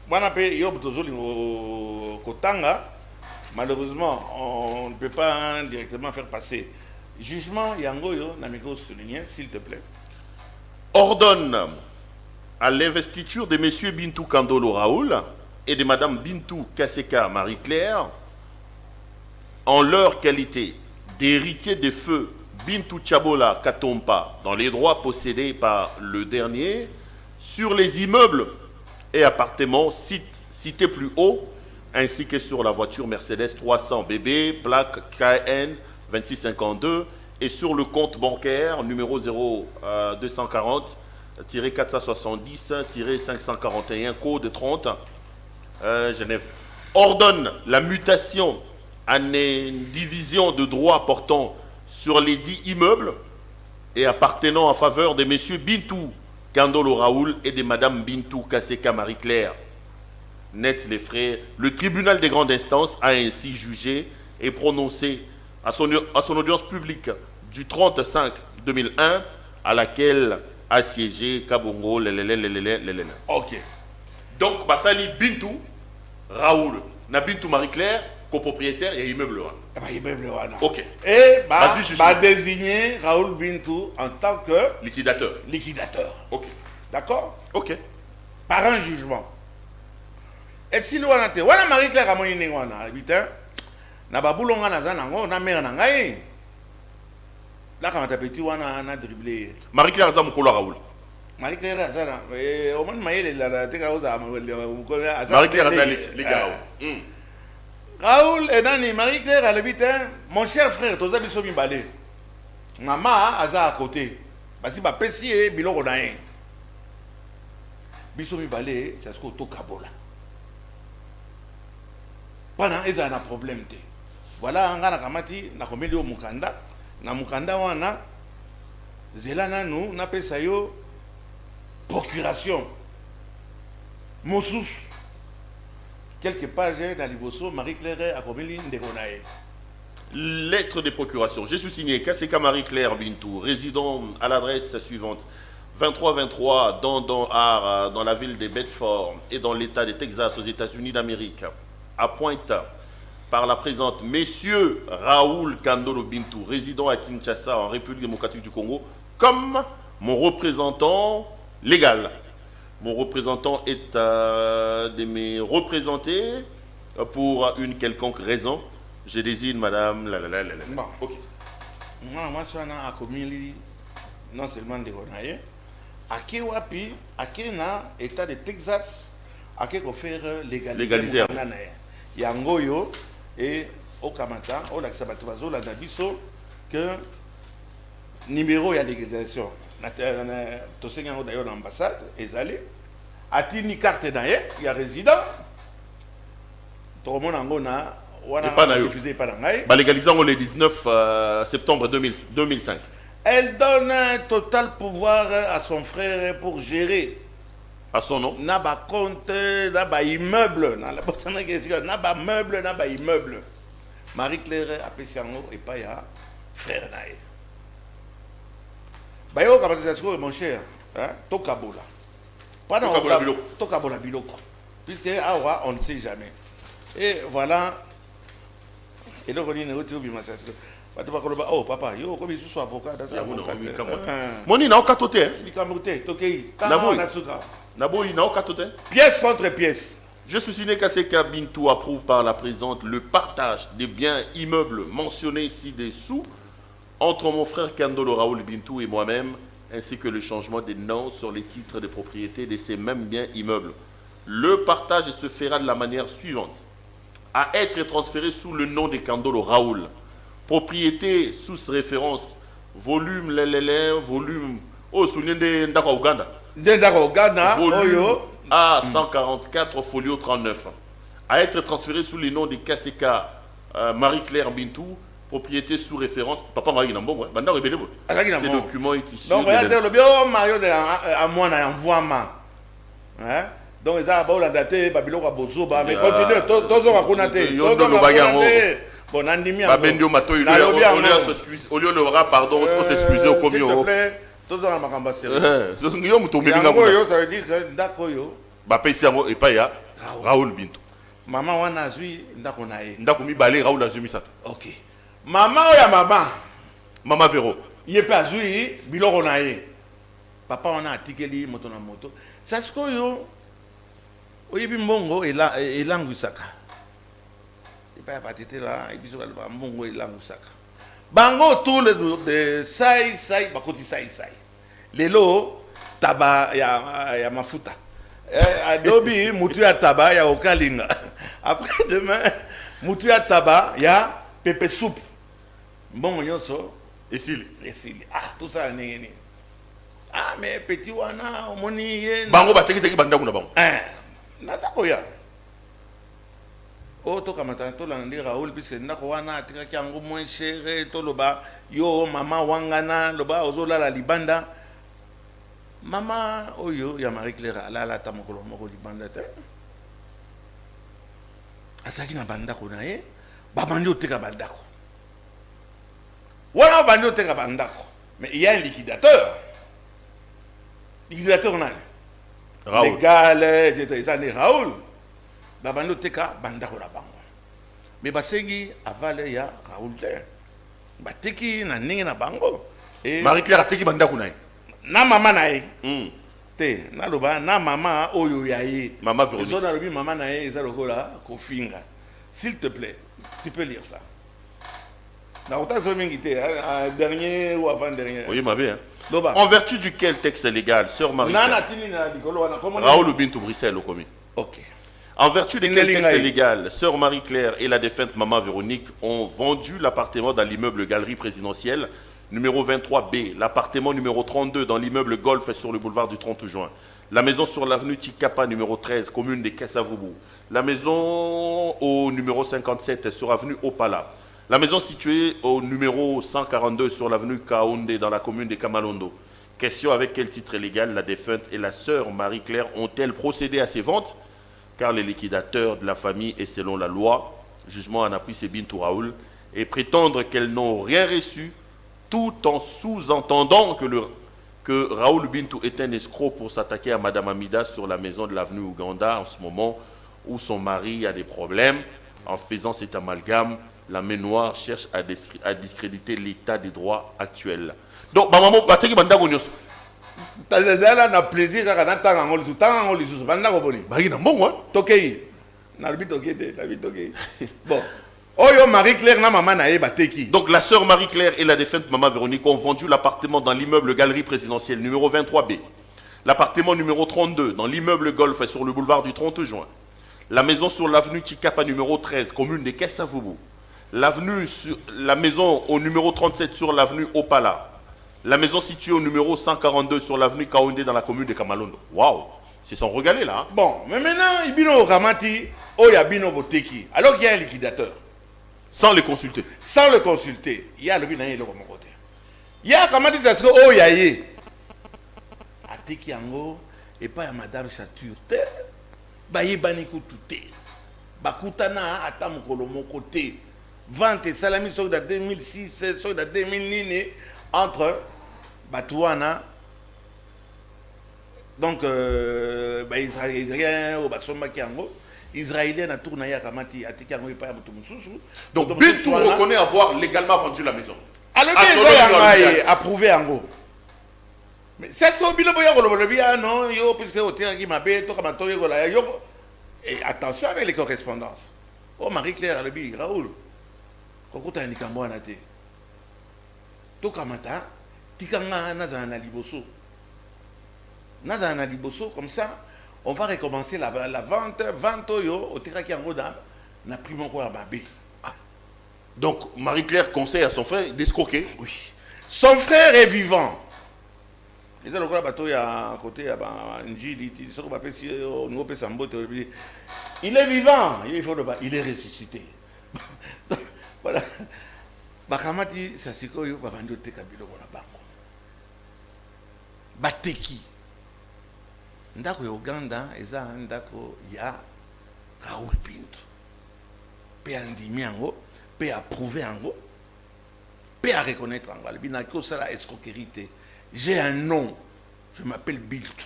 B: Wana pe yo botozoli kotanga. Malheureusement, on ne peut pas directement faire passer. Jugement yango yo na miko souligner s'il te plaît.
A: Ordonne à l'investiture de M. Bintou Kandolo Raoul et de Mme Bintou Kaseka Marie-Claire en leur qualité d'héritiers des feux Bintou Tchabola Katompa dans les droits possédés par le dernier sur les immeubles et appartements cités plus haut, ainsi que sur la voiture Mercedes 300 BB, plaque KN 2652, et sur le compte bancaire numéro 0240-470-541, code 30, Genève. Ordonne la mutation en une division de droits portant sur les dits immeubles et appartenant en faveur de M. Bintou Kandolo Raoul et de Mme Bintou Kaseka Marie-Claire. Net les frères, le tribunal des grandes instances a ainsi jugé et prononcé à son audience publique du 30/5/2001 à laquelle a siégé Kabongo.
B: Ok.
A: Donc, Basali Bintou Raoul, na Bintou Marie-Claire, copropriétaire et immeuble. Ok.
B: Et désigner Raoul Bintou en tant que
A: liquidateur. Ok.
B: D'accord?
A: Ok.
B: Par un jugement. Et si nous avons Marie-Claire Ramoni Nengwana, habitant, na babulonga na zanango, na mère na ngai. Là, quand tu as petit, on a dribblé.
A: Marie-Claire Zamukolo Raoul.
B: Marie-Claire Azana, au moins,
A: Marie-Claire Azana, les gars.
B: Raoul et Nani, Marie-Claire à l'habitant, mon cher frère, tu as vu son balai. Maman, Aza à côté. Parce que ma pessier, Biloro Nain. Bisomi balai, c'est ce qu'on tokabola. Pendant ils ont un problème. Voilà, on a kamati, na komeli au mukanda, na mukanda wana, zelana nous, na pesa yo procuration. Moussous. Quelques pages dans l'Ivoso, Marie-Claire a komeli ndekonae.
A: Lettre de procuration. Je suis signé Kaseka Marie-Claire Bintou, résident à l'adresse suivante. 2323 Dandon Art, dans la ville de Bedford et dans l'État de Texas aux États-Unis d'Amérique. Appointe par la présente Messieurs Raoul Kandolo Bintou, résident à Kinshasa en République démocratique du Congo, comme mon représentant légal. Mon représentant est de me représenter pour une quelconque raison. Je désigne Madame
B: Bon.
A: Ok.
B: Moi, je suis à commis non seulement de Gonaïe, à Kiwapi, à Kena, État de Texas, à qui faire légaliser. Yangoyo et au Kamata, au Laxabatuazo, la Nabiso, que numéro y a légalisation. Tu sais, d'ailleurs, l'ambassade est allé. A-t-il carte d'ailleurs, il y a résident. Tout le monde a refusé par la
A: légalisation le 19 septembre 2005.
B: Elle donne un total pouvoir à son frère pour gérer.
A: À son nom?
B: Naba compte, naba immeuble, naba meuble, naba immeuble. Marie-Claire a payé et pas ya frère nae. Bayo kabatisation mon cher, hein, tokabola. Pas dans tokabola biloko. Puisque awa on ne sait jamais. Et voilà. Et donc on dit néo bimasasco. Oh papa, yo comme il soit avocat dans ça.
A: Moni na okatote.
B: Bikamote, tokei.
A: Naboui na okatote.
B: Pièce contre pièce.
A: Je suis signé Kaseka Bintou approuve par la présente le partage des biens immeubles mentionnés ci-dessous entre mon frère Kandolo Raoul Bintou et moi-même, ainsi que le changement des noms sur les titres de propriété de ces mêmes biens immeubles. Le partage se fera de la manière suivante. À être transféré sous le nom de Kandolo Raoul. Propriété sous référence, volume, volume, souvenez de Ndaka Ouganda. Volume A 144, folio 39. À être transféré sous le nom de Kaseka Marie-Claire Bintou, propriété sous référence. Papa Marie Nambo, ces documents est issu.
B: Donc, regardez le bio Mario de à moi, envoie-moi. Donc, ils ont daté, Babylon a bozo, mais continuez, tous ont raconté. Bon, Nandimi a
A: Bendio Matoy, au lieu de l'aura, pardon, il faut s'excuser au commis.
B: S'il te plaît, tous ont raconté. Ça veut dire que d'accord, yo.
A: Bapé ici, et pas ya Raoul Bintou.
B: Maman, on a vu, d'accord, naïe.
A: D'accord, mi balé Raoul a zumi ça.
B: Ok. Maman, ou ya maman.
A: Maman Véro.
B: Il est pas vu, biloko naïe. papa on a atikeli moto na moto ça ce que yo oyebi mbongo elangwisaka epa ya patete la ebiso ba mbongo elangwisaka bango tout le sai bakoti sai lelo taba ya mafuta adobi mutu ya taba ya okalinga après demain mutu ya taba ya pepe soupe mbongo nyonso esili tout ça nini mais petit wana omoni ye
A: bango bateki banda kuna bango
B: natakoya to kamata to la ndira Raoul puisque ndako wana atikaki yango moins cher to loba yo mama wangana loba ozolala libanda mama oyo ya Marie Claire alala ta mokolo moko libanda te asaki na bandako na ye babandi oteka bandako wana babandi oteka bandako mais il y a un liquidateur nani
A: Raoul
B: légal c'est Raoul babandi oteka bandako na bango mais basengi avale ya Raoul te bateki na ndenge na bango
A: Marie Claire ateki bandako na ye
B: na mama na ye te naloba na mama oyo ya ye
A: mama Véronique
B: zona lobi mama na ye eza lokola kofinga s'il te plaît tu peux lire ça na otazo mingi te dernier ou avant dernier
A: oui ma bien
B: loba
A: en vertu duquel texte légal sœur Marie Claire
B: nana tini na likolo wana comment
A: Raoul Bintou Bruxelles au commis
B: OK
A: en vertu de quel texte légal, sœur Marie-Claire et la défunte maman Véronique ont vendu l'appartement dans l'immeuble Galerie Présidentielle, numéro 23B, l'appartement numéro 32 dans l'immeuble Golf sur le boulevard du 30 juin, la maison sur l'avenue Tikapa numéro 13, commune de Kessavubu, la maison au numéro 57 sur l'avenue Opala, la maison située au numéro 142 sur l'avenue Kaoundé dans la commune de Kamalondo. Question: avec quel titre légal la défunte et la sœur Marie-Claire ont-elles procédé à ces ventes? Car les liquidateurs de la famille et selon la loi, jugement en appui c'est Bintou Raoul, et prétendre qu'elles n'ont rien reçu, tout en sous-entendant que Raoul Bintou est un escroc pour s'attaquer à Madame Amida sur la maison de l'avenue Ouganda en ce moment où son mari a des problèmes. En faisant cet amalgame, la main noire cherche à discréditer l'état des droits actuels. Donc, maman, bateki banda gonyos.
B: Tazala na plaisir kaka na tanga ngoli susu banda ko boni
A: Bagi na mbongo
B: tokei na lubi tokete na lubi tokei bon oyo Marie Claire na maman na ye bateki.
A: Donc la sœur Marie Claire et la défunte maman Véronique ont vendu l'appartement dans l'immeuble Galerie Présidentielle numéro 23B, l'appartement numéro 32 dans l'immeuble Golf sur le boulevard du 30 juin, la maison sur l'avenue Tikapa numéro 13 commune de Kessavubu, la maison au numéro 37 sur l'avenue Opala, la maison située au numéro 142 sur l'avenue Kaoundé dans la commune de Kamalondo. Waouh, c'est son regalé là. Hein?
B: Bon, mais maintenant, il bino ramati, oya bino boteki. Alors qu'il y a un liquidateur.
A: Sans le consulter.
B: Sans le consulter. Il y a le bino le côté. Il y a ramati ça que oya ye. Ateki yango et pas à madame Chature. Ba yebani kututé. Bakutana atam kolomo côté. Vente salami sur de 2006 sur de 2009 entre Batouana, donc Israélien ou Batsomba Kiango, Israélien a tourné à Kamati, à Tikango et pas à Moutoumoussou.
A: Donc Bintou reconnaît avoir légalement vendu la maison.
B: Alors, il a approuvé en gros. Mais c'est ce que Bilo Boya non, yo, puisque au terrain qui m'a payé, et attention avec les correspondances. Oh, Marie-Claire, le bi, Raoul, Kokota Nikambo Anate. Tokamata, Tikanga Nazana Liboso. Nazana Liboso, comme ça, on va recommencer la vente. Vente au Tiraki Angoda, n'a pris mon quoi à Babé.
A: Donc Marie-Claire conseille à son frère d'escroquer.
B: Oui. Son frère est vivant. Il est à côté, il est vivant. Il est ressuscité. Voilà. Bakamati sasiko yo babandi oteka biloko na bango bateki ndako ya Uganda eza ndako ya Raoul Bintou pe andimi yango pe approuvé yango pe à reconnaître yango le binaki osala escroquerie. J'ai un nom, je m'appelle Bintou.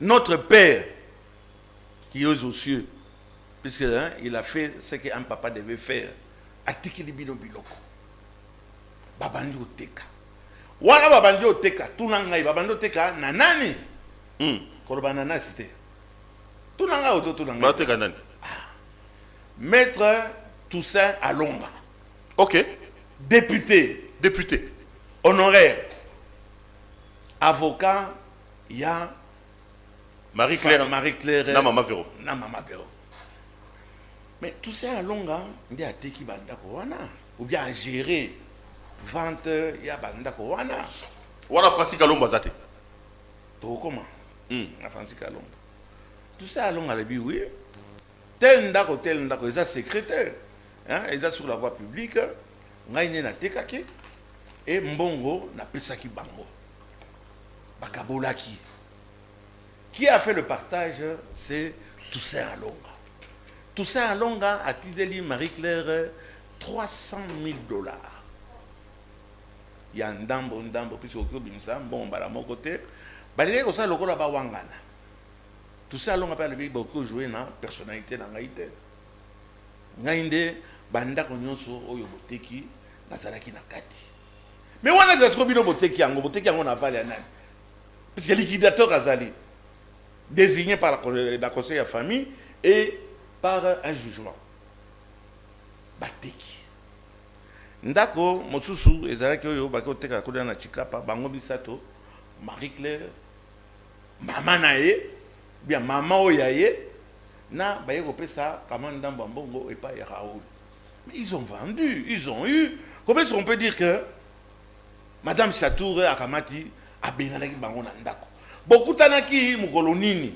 B: Notre père qui est aux cieux, puisque il a fait ce qu'un papa devait faire. Atiki libino biloko babandi oteka wana babandi oteka tuna ngai babandi oteka na nani koloba nanasi te tuna ngai oto tuna ngai
A: bateka nani
B: Maître Toussaint Alonga.
A: OK.
B: Député honoraire, avocat, il y a
A: Marie-Claire
B: na
A: Mama Véro.
B: Mais Toussaint Alonga, il y a teki bandako wana ou bien à gérer vente, il y a bandako wana.
A: Wana Francis Kalomba zate.
B: To comment na Francis Kalomba. Toussaint Alonga le bi oui. Tel ndako, ils sont secrétaire. Hein, ils sont sur la voie publique. Ngaine na tekaki et mbongo na pesaki bango. Bakabolaki. Qui a fait le partage? C'est Toussaint Alonga. Toussaint Alonga a tideli Marie-Claire $300 000. Il y a un ndambo, puisque au bimsa, bon, bah, mon côté. Bah, les gars, ça, le gars, là-bas, wangana. Tout ça, on appelle le beaucoup jouer dans personnalité dans ngaïté. Ngaïndé, banda konyoso oyo boteki nazalaki na kati. Mais on a des robino boteki yango na vale nan. Parce que liquidateur azali désigné par la conseil de famille et par un jugement. Bateki. Ndako mosusu ezalaki oyo bakoteka koda na chikapa bango bisato Marie-Claire mama nae bien maman oyaye na baye kopesa kamanda mbongo et pas Raoul. Mais ils ont vendu, ils ont eu. Comment est-ce qu'on peut dire que Madame Chatour Akamati a bengalaki bango na ndako. Bokutanaki mukolonini.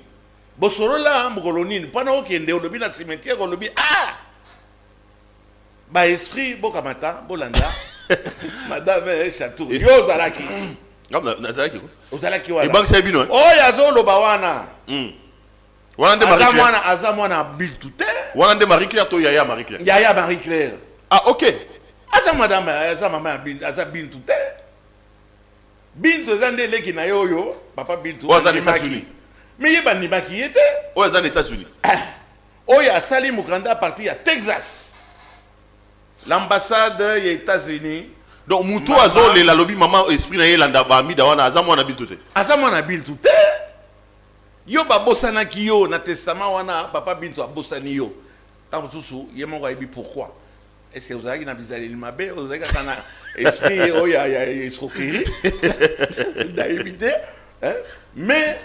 B: Bosorola mukolonini pendant okende olobi na cimetière olobi ah ba esprit bokamata bolanda Madame Chatour yo zalaki.
A: Nazalaki ko.
B: Ozalaki wala.
A: Et banque c'est bino.
B: Oh yazo loba wana.
A: Wana Marie-Claire.
B: Azamwana Bill Touté.
A: Wana Marie-Claire to Yaya Marie-Claire.
B: Yaya Marie-Claire.
A: Ah OK.
B: Madame maman Bill Touté. Bill Tozande leki na yo papa Bill Touté.
A: Aux États-Unis.
B: Mais yeba ni baki était.
A: Aux États-Unis.
B: Oh ya Sali Mukanda parti à Texas. L'ambassade des États-Unis.
A: Donc Moutou azo le la lobby maman esprit na yelanda ba mi da wana azamwana Bill Touté.
B: Azamwana Bill Touté. Yo babosana ki yo na testament wana papa Bintou abosani yo. Tant tout yemo wa ebi pourquoi? Est-ce que vous avez une visage mabe, vous avez un esprit oh ya escroquerie d'éviter hein? Mais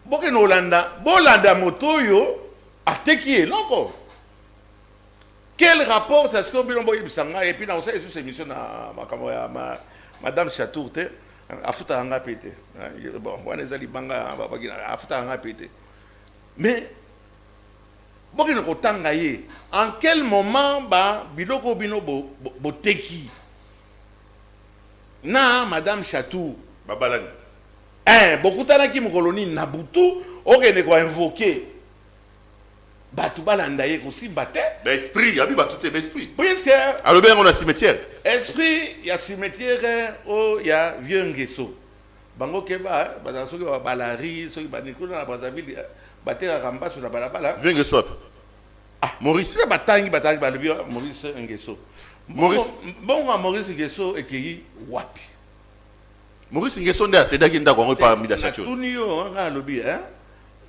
B: boke no bolanda moto yo ateki eloko. Quel rapport est-ce que bilombo yebisanga et puis dans cette émission na Madame Chatour te afuta anga pété bon wana ezali banga babaki afuta anga pété mais bokino kotanga ye en quel moment ba biloko bino boteki na Madame Chatour
A: babalani
B: bokutana ki mukoloni na butu okene ko invoquer batu balanda ye ko simbate
A: l'esprit abi batu te esprit
B: puisque
A: alors bien on a cimetière
B: esprit ya cimetière o ya vieux ngeso bango keba baza soki balari soki banikuna na Brazzaville batera kamba sur la balabala
A: vieux ngeso Maurice
B: batangi balobi Maurice Ngeso bon Maurice Ngeso ekei wapi
A: Maurice Ngeso nda sedaki ndako ngo pa mida chacho
B: tuni yo nga lobi hein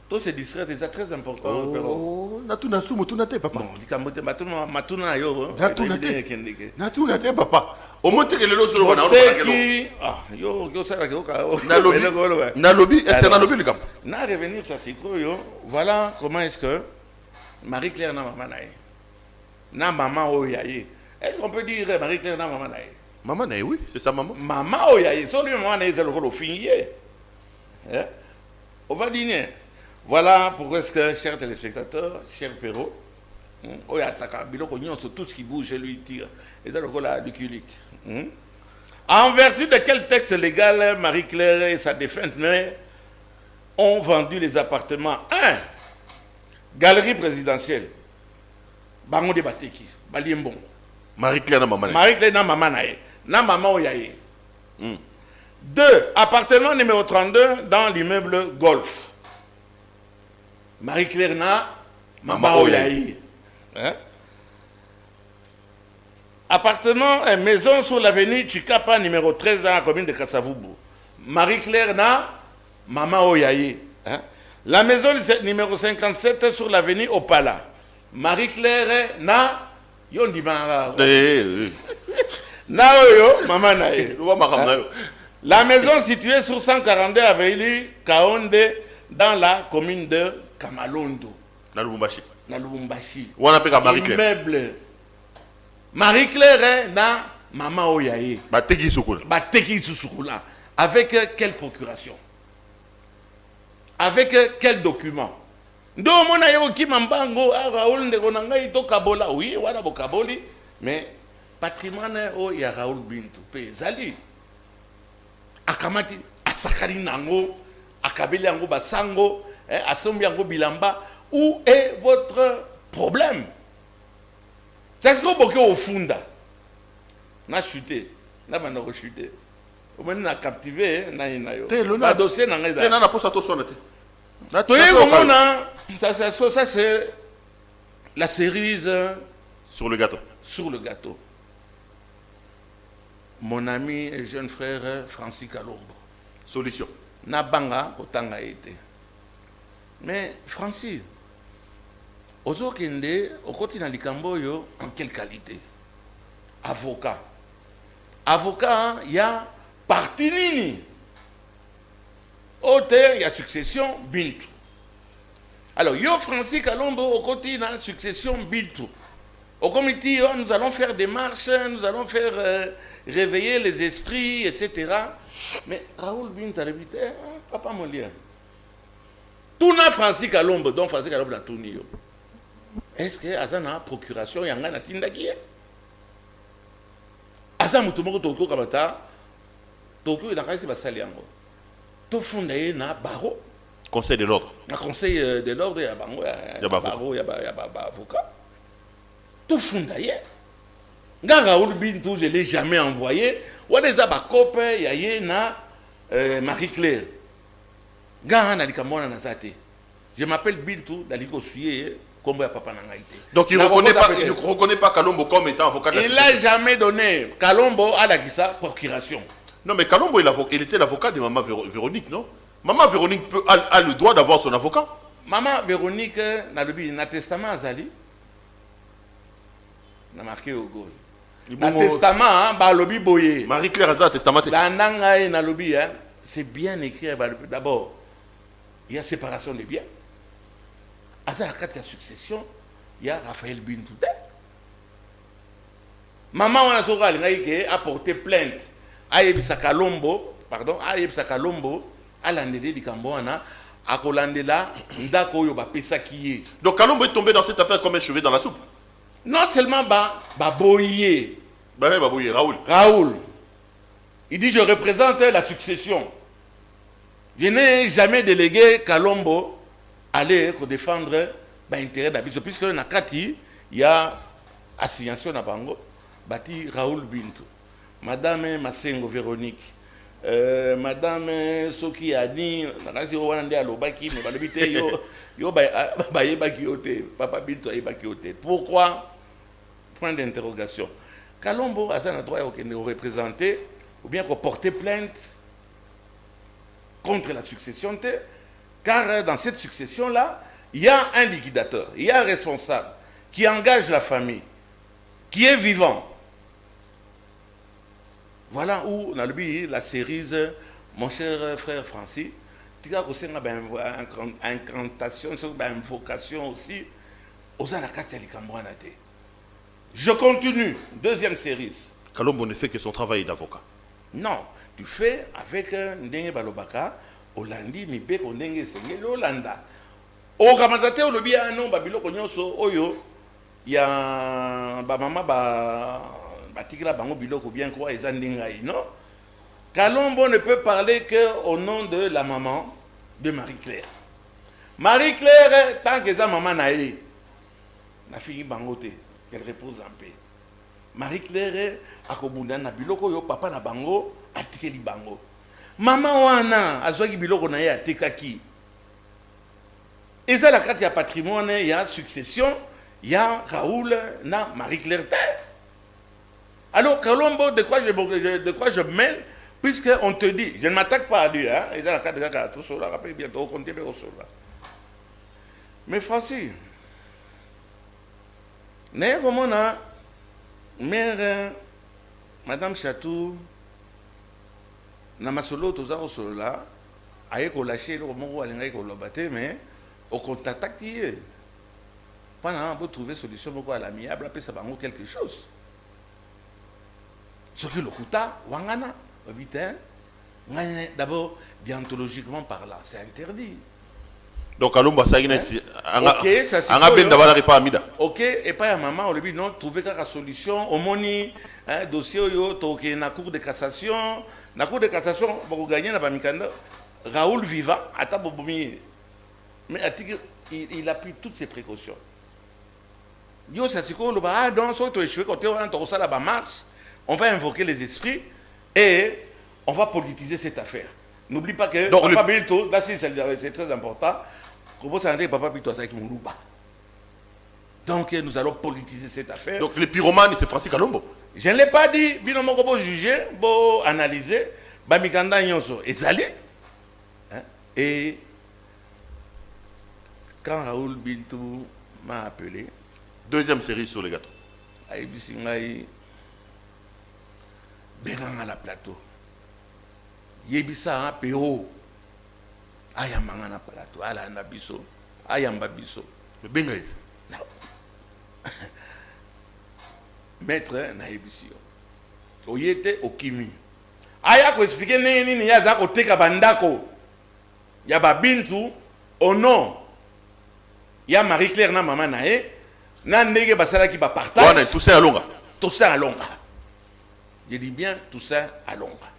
B: to se distraire c'est très important
A: oh natuna tu mutuna te papa
B: bon likambote matuna yo
A: natuna te papa au moins que le loso wana
B: yo sala ko ka
A: na lobby est-ce na lobby le camp
B: na revenir ça c'est quoi yo voilà comment est-ce que Marie-Claire na maman nae na maman oyaye est-ce qu'on peut dire Marie-Claire na maman nae
A: maman nae oui c'est sa maman
B: maman oyaye so lui maman nae c'est le rôle finier hein on va dîner. Voilà pourquoi est-ce que, chers téléspectateurs, cher Perrault, tout ce qui bouge, lui tire. Et ça, le culique. En vertu de quel texte légal Marie-Claire et sa défunte ont vendu les appartements 1. Galerie présidentielle. Bango de Bateki. Baliembon.
A: Marie-Claire na maman.
B: Marie-Claire na maman nae. Na maman oyaye. 2. Appartement numéro 32 dans l'immeuble Golf. Marie-Claire na maman oyaye. Hein? appartement, maison sur l'avenue Chikapa, numéro 13 dans la commune de Kasavubu. Marie-Claire na Maman Oyaye. Hein? La maison numéro 57 sur l'avenue Opala. Marie-Claire na Yondimara. Na Oyo, Maman Nae. La maison située sur 142 avenue Kaonde dans la commune de Kamalondo.
A: Na Lubumbashi.
B: Na Lubumbashi.
A: On appelle Marie-Claire.
B: Immeuble. Marie-Claire na Maman Oyaye.
A: Bateki Soukoula.
B: Bateki Soukoula. Avec quelle procuration? Avec quel document? Ndo mona yo ki mambango Raoul ndeko nanga ito kabola. Oui, wana bo kaboli, mais patrimoine o ya Raoul Bintou pe zali. Akamati asakari nango, akabeli yango basango, asombi yango bilamba. Où est votre problème? C'est ce que vous avez fait. Na chuté, na bana ko chuté. Au moins na captivé, na inayo. Ba dossier na ngeza.
A: Te na na posa to sonate.
B: Na toye ngona, ça c'est la cerise
A: sur le gâteau.
B: Sur le gâteau. Mon ami et jeune frère Francis Kalombo.
A: Solution.
B: Na banga kotanga été. Mais Francis, Ozokende, au côté dans Likamboyo, en quelle qualité? Avocat. Avocat, il y a parti nini. Auteur, il y a succession, Bintou. Alors, yo Francis Kalombo, au côté dans succession, Bintou. Au comité, nous allons faire des marches, nous allons faire réveiller les esprits, etc. Mais Raoul Bintou a habité, papa Molière. Tout na Francis Kalombo, donc Francis Kalombo a tout nié. Est-ce que Azana procuration yanga na tinda qui est? Azana mutumoko Tokyo kabata Tokyo na kasi basali yango. To fundaye na baro.
A: Conseil de l'ordre.
B: Na conseil de l'ordre ya bango ya baro ya avocat. To fundaye. Nga Raoul Bintou je l'ai jamais envoyé. Wana za ba copain ya ye na Marie-Claire. Nga na likamona na zate. Je m'appelle Bintou daliko suye.
A: Donc il ne reconnaît pas Kalombo comme étant avocat.
B: Il n'a jamais donné. Kalombo a la procuration.
A: Non mais Kalombo il était l'avocat de Maman Véronique, non? Maman Véronique a le droit d'avoir son avocat.
B: Maman Véronique n'a le testament Azali. N'a marqué au gauche. Le testament, bah lobby boyé.
A: Marie-Claire a un testament.
B: La nanga na lobby, c'est bien écrit. D'abord, il y a séparation des biens. À la carte de succession, il y a Raphaël Bintou. Maman a porté plainte à Yebisa Kalombo, pardon, à Yebisa Kalombo, à l'andélé du Cambouana, à Kolandela, Ndako Yoba Pesakiye.
A: Donc Kalombo est tombé dans cette affaire comme un cheveu dans la soupe.
B: Non seulement Baboye.
A: Baboye, Raoul.
B: Raoul. Il dit je représente la succession. Je n'ai jamais délégué Kalombo aller défendre l'intérêt d'Abiso. Puisque dans Kati, il y a assignation à Bango, bâti Raoul Bintou, Madame Massengo Véronique, Madame Soki Ani, Papa Bintou pourquoi? Point d'interrogation. Kalombo a un droit de représenter ou bien qu'on porter plainte contre la succession. Car dans cette succession-là, il y a un liquidateur, il y a un responsable qui engage la famille, qui est vivant. Voilà où on a lu la cerise, mon cher frère Francis, tu as aussi une incantation, une invocation aussi aux Anakati Likambouanate. Je continue, deuxième cerise.
A: Kalombo ne fait que son travail d'avocat.
B: Non, tu fais avec Ndenge Balobaka. Olandi mibe konenge sengeli Olanda. O kamazate olobi ya non babiloko nyonso oyo ya ba mama ba tikila bango biloko bien quoi eza ndingai non. Kalombo ne peut parler que au nom de la maman de Marie-Claire. Marie-Claire tant que ça maman nae na fini bango te qu'elle repose en paix. Marie-Claire akobunda na biloko yo papa na bango atikeli bango. Maman wana azwaki biloko na ye atekaki. Et ça la carte ya patrimoine, il y a succession, il y a Raoul na Marie-Claire. Alors, Colombo, de quoi je mêle, puisqu'on te dit, je ne m'attaque pas à lui, hein, et dans la cadre de tout cela, rappelez bientôt, au compte au cela. Mais Francis, n'est-ce comment on a, mère, Madame Chatou, Namasolo, tout ça, au cela, aïe, qu'on lâche, le moment où elle est qu'on l'a battu, mais au contact qui est. Pendant on peut trouver solution à l'amiable, après ça va quelque chose. Ce que le Kouta, Wangana, d'abord, déontologiquement parlant, c'est interdit.
A: Donc, Kalumba, ça y est,
B: ok, ça c'est ok, et pas à maman, on lui dit non, trouver quelque solution, au moni, dossier, na cour de cassation, pour gagner, Raoul Viva, mais il a pris toutes ses précautions. Yo, ça c'est quoi, ah non, soit tu échoué, quand tu as la marche, on va invoquer les esprits et on va politiser cette affaire. N'oublie pas que
A: donc,
B: Papa Bilto, c'est très important. Comment ça dit Papa Bilto avec mon louba. Donc nous allons politiser cette affaire.
A: Donc les pyromanes, c'est Francis Kalombo.
B: Je ne l'ai pas dit, binomo pour juger, pour analyser, Bamikanda Nyonso et Zali. Et quand Raoul Bilto m'a appelé,
A: deuxième série sur les gâteaux.
B: Aïbisingaï Berang à la plateau. Yebisa PO. Ayamanga na plateau. Ala na biso. Ayamba biso.
A: Mais bengaït.
B: Maître na yebisio. Oyete okimi. Aya ko expliquer nini ya za ko teka bandako. Ya ba bintu au nom. Ya Marie-Claire na maman na e. Na ndege basala ki ba partage.
A: Voilà, tout ça à longa.
B: Tout ça à longa. Je dis bien tout ça à longa.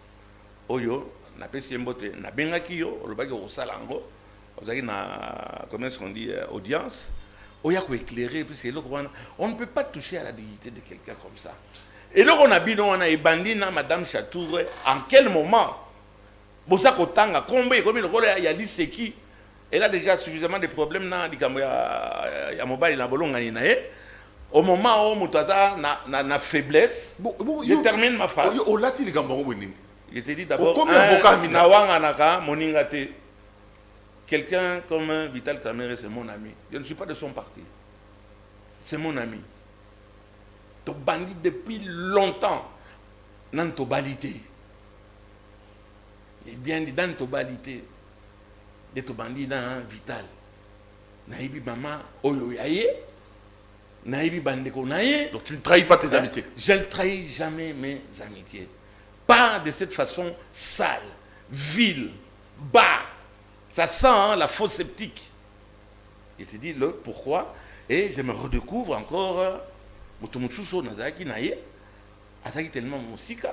B: Oyo, na pesi mbote, na bengaki yo, le bagi au salango, comment est-ce qu'on dit, audience, oya ko éclairer, puisque on ne peut pas toucher à la dignité de quelqu'un comme ça. Et là, on a dit, on a ébandi na Madame Chatour, en quel moment, bosa kotanga, combien, comme il y a l'iseki, elle a déjà suffisamment de problèmes, il y a mobile, il y a bolonga, au moment où Moutaza na faiblesse, je termine ma phrase. Je te dis d'abord, quelqu'un comme Vital Kamerhe, c'est mon ami. Je ne suis pas de son parti. C'est mon ami. Tu bandit depuis longtemps. Dans ta balité. Il bien dit dans ta balité. De ton bandit dans Vital. Naïbi maman, oyo yaye.
A: Donc tu ne trahis pas tes amitiés.
B: Je ne trahis jamais mes amitiés. Pas de cette façon sale, vile, bas. Ça sent la fausse sceptique. Je te dis le pourquoi. Et je me redécouvre encore. Mutumutsuso Nazaki Naye. Azaki tellement musika.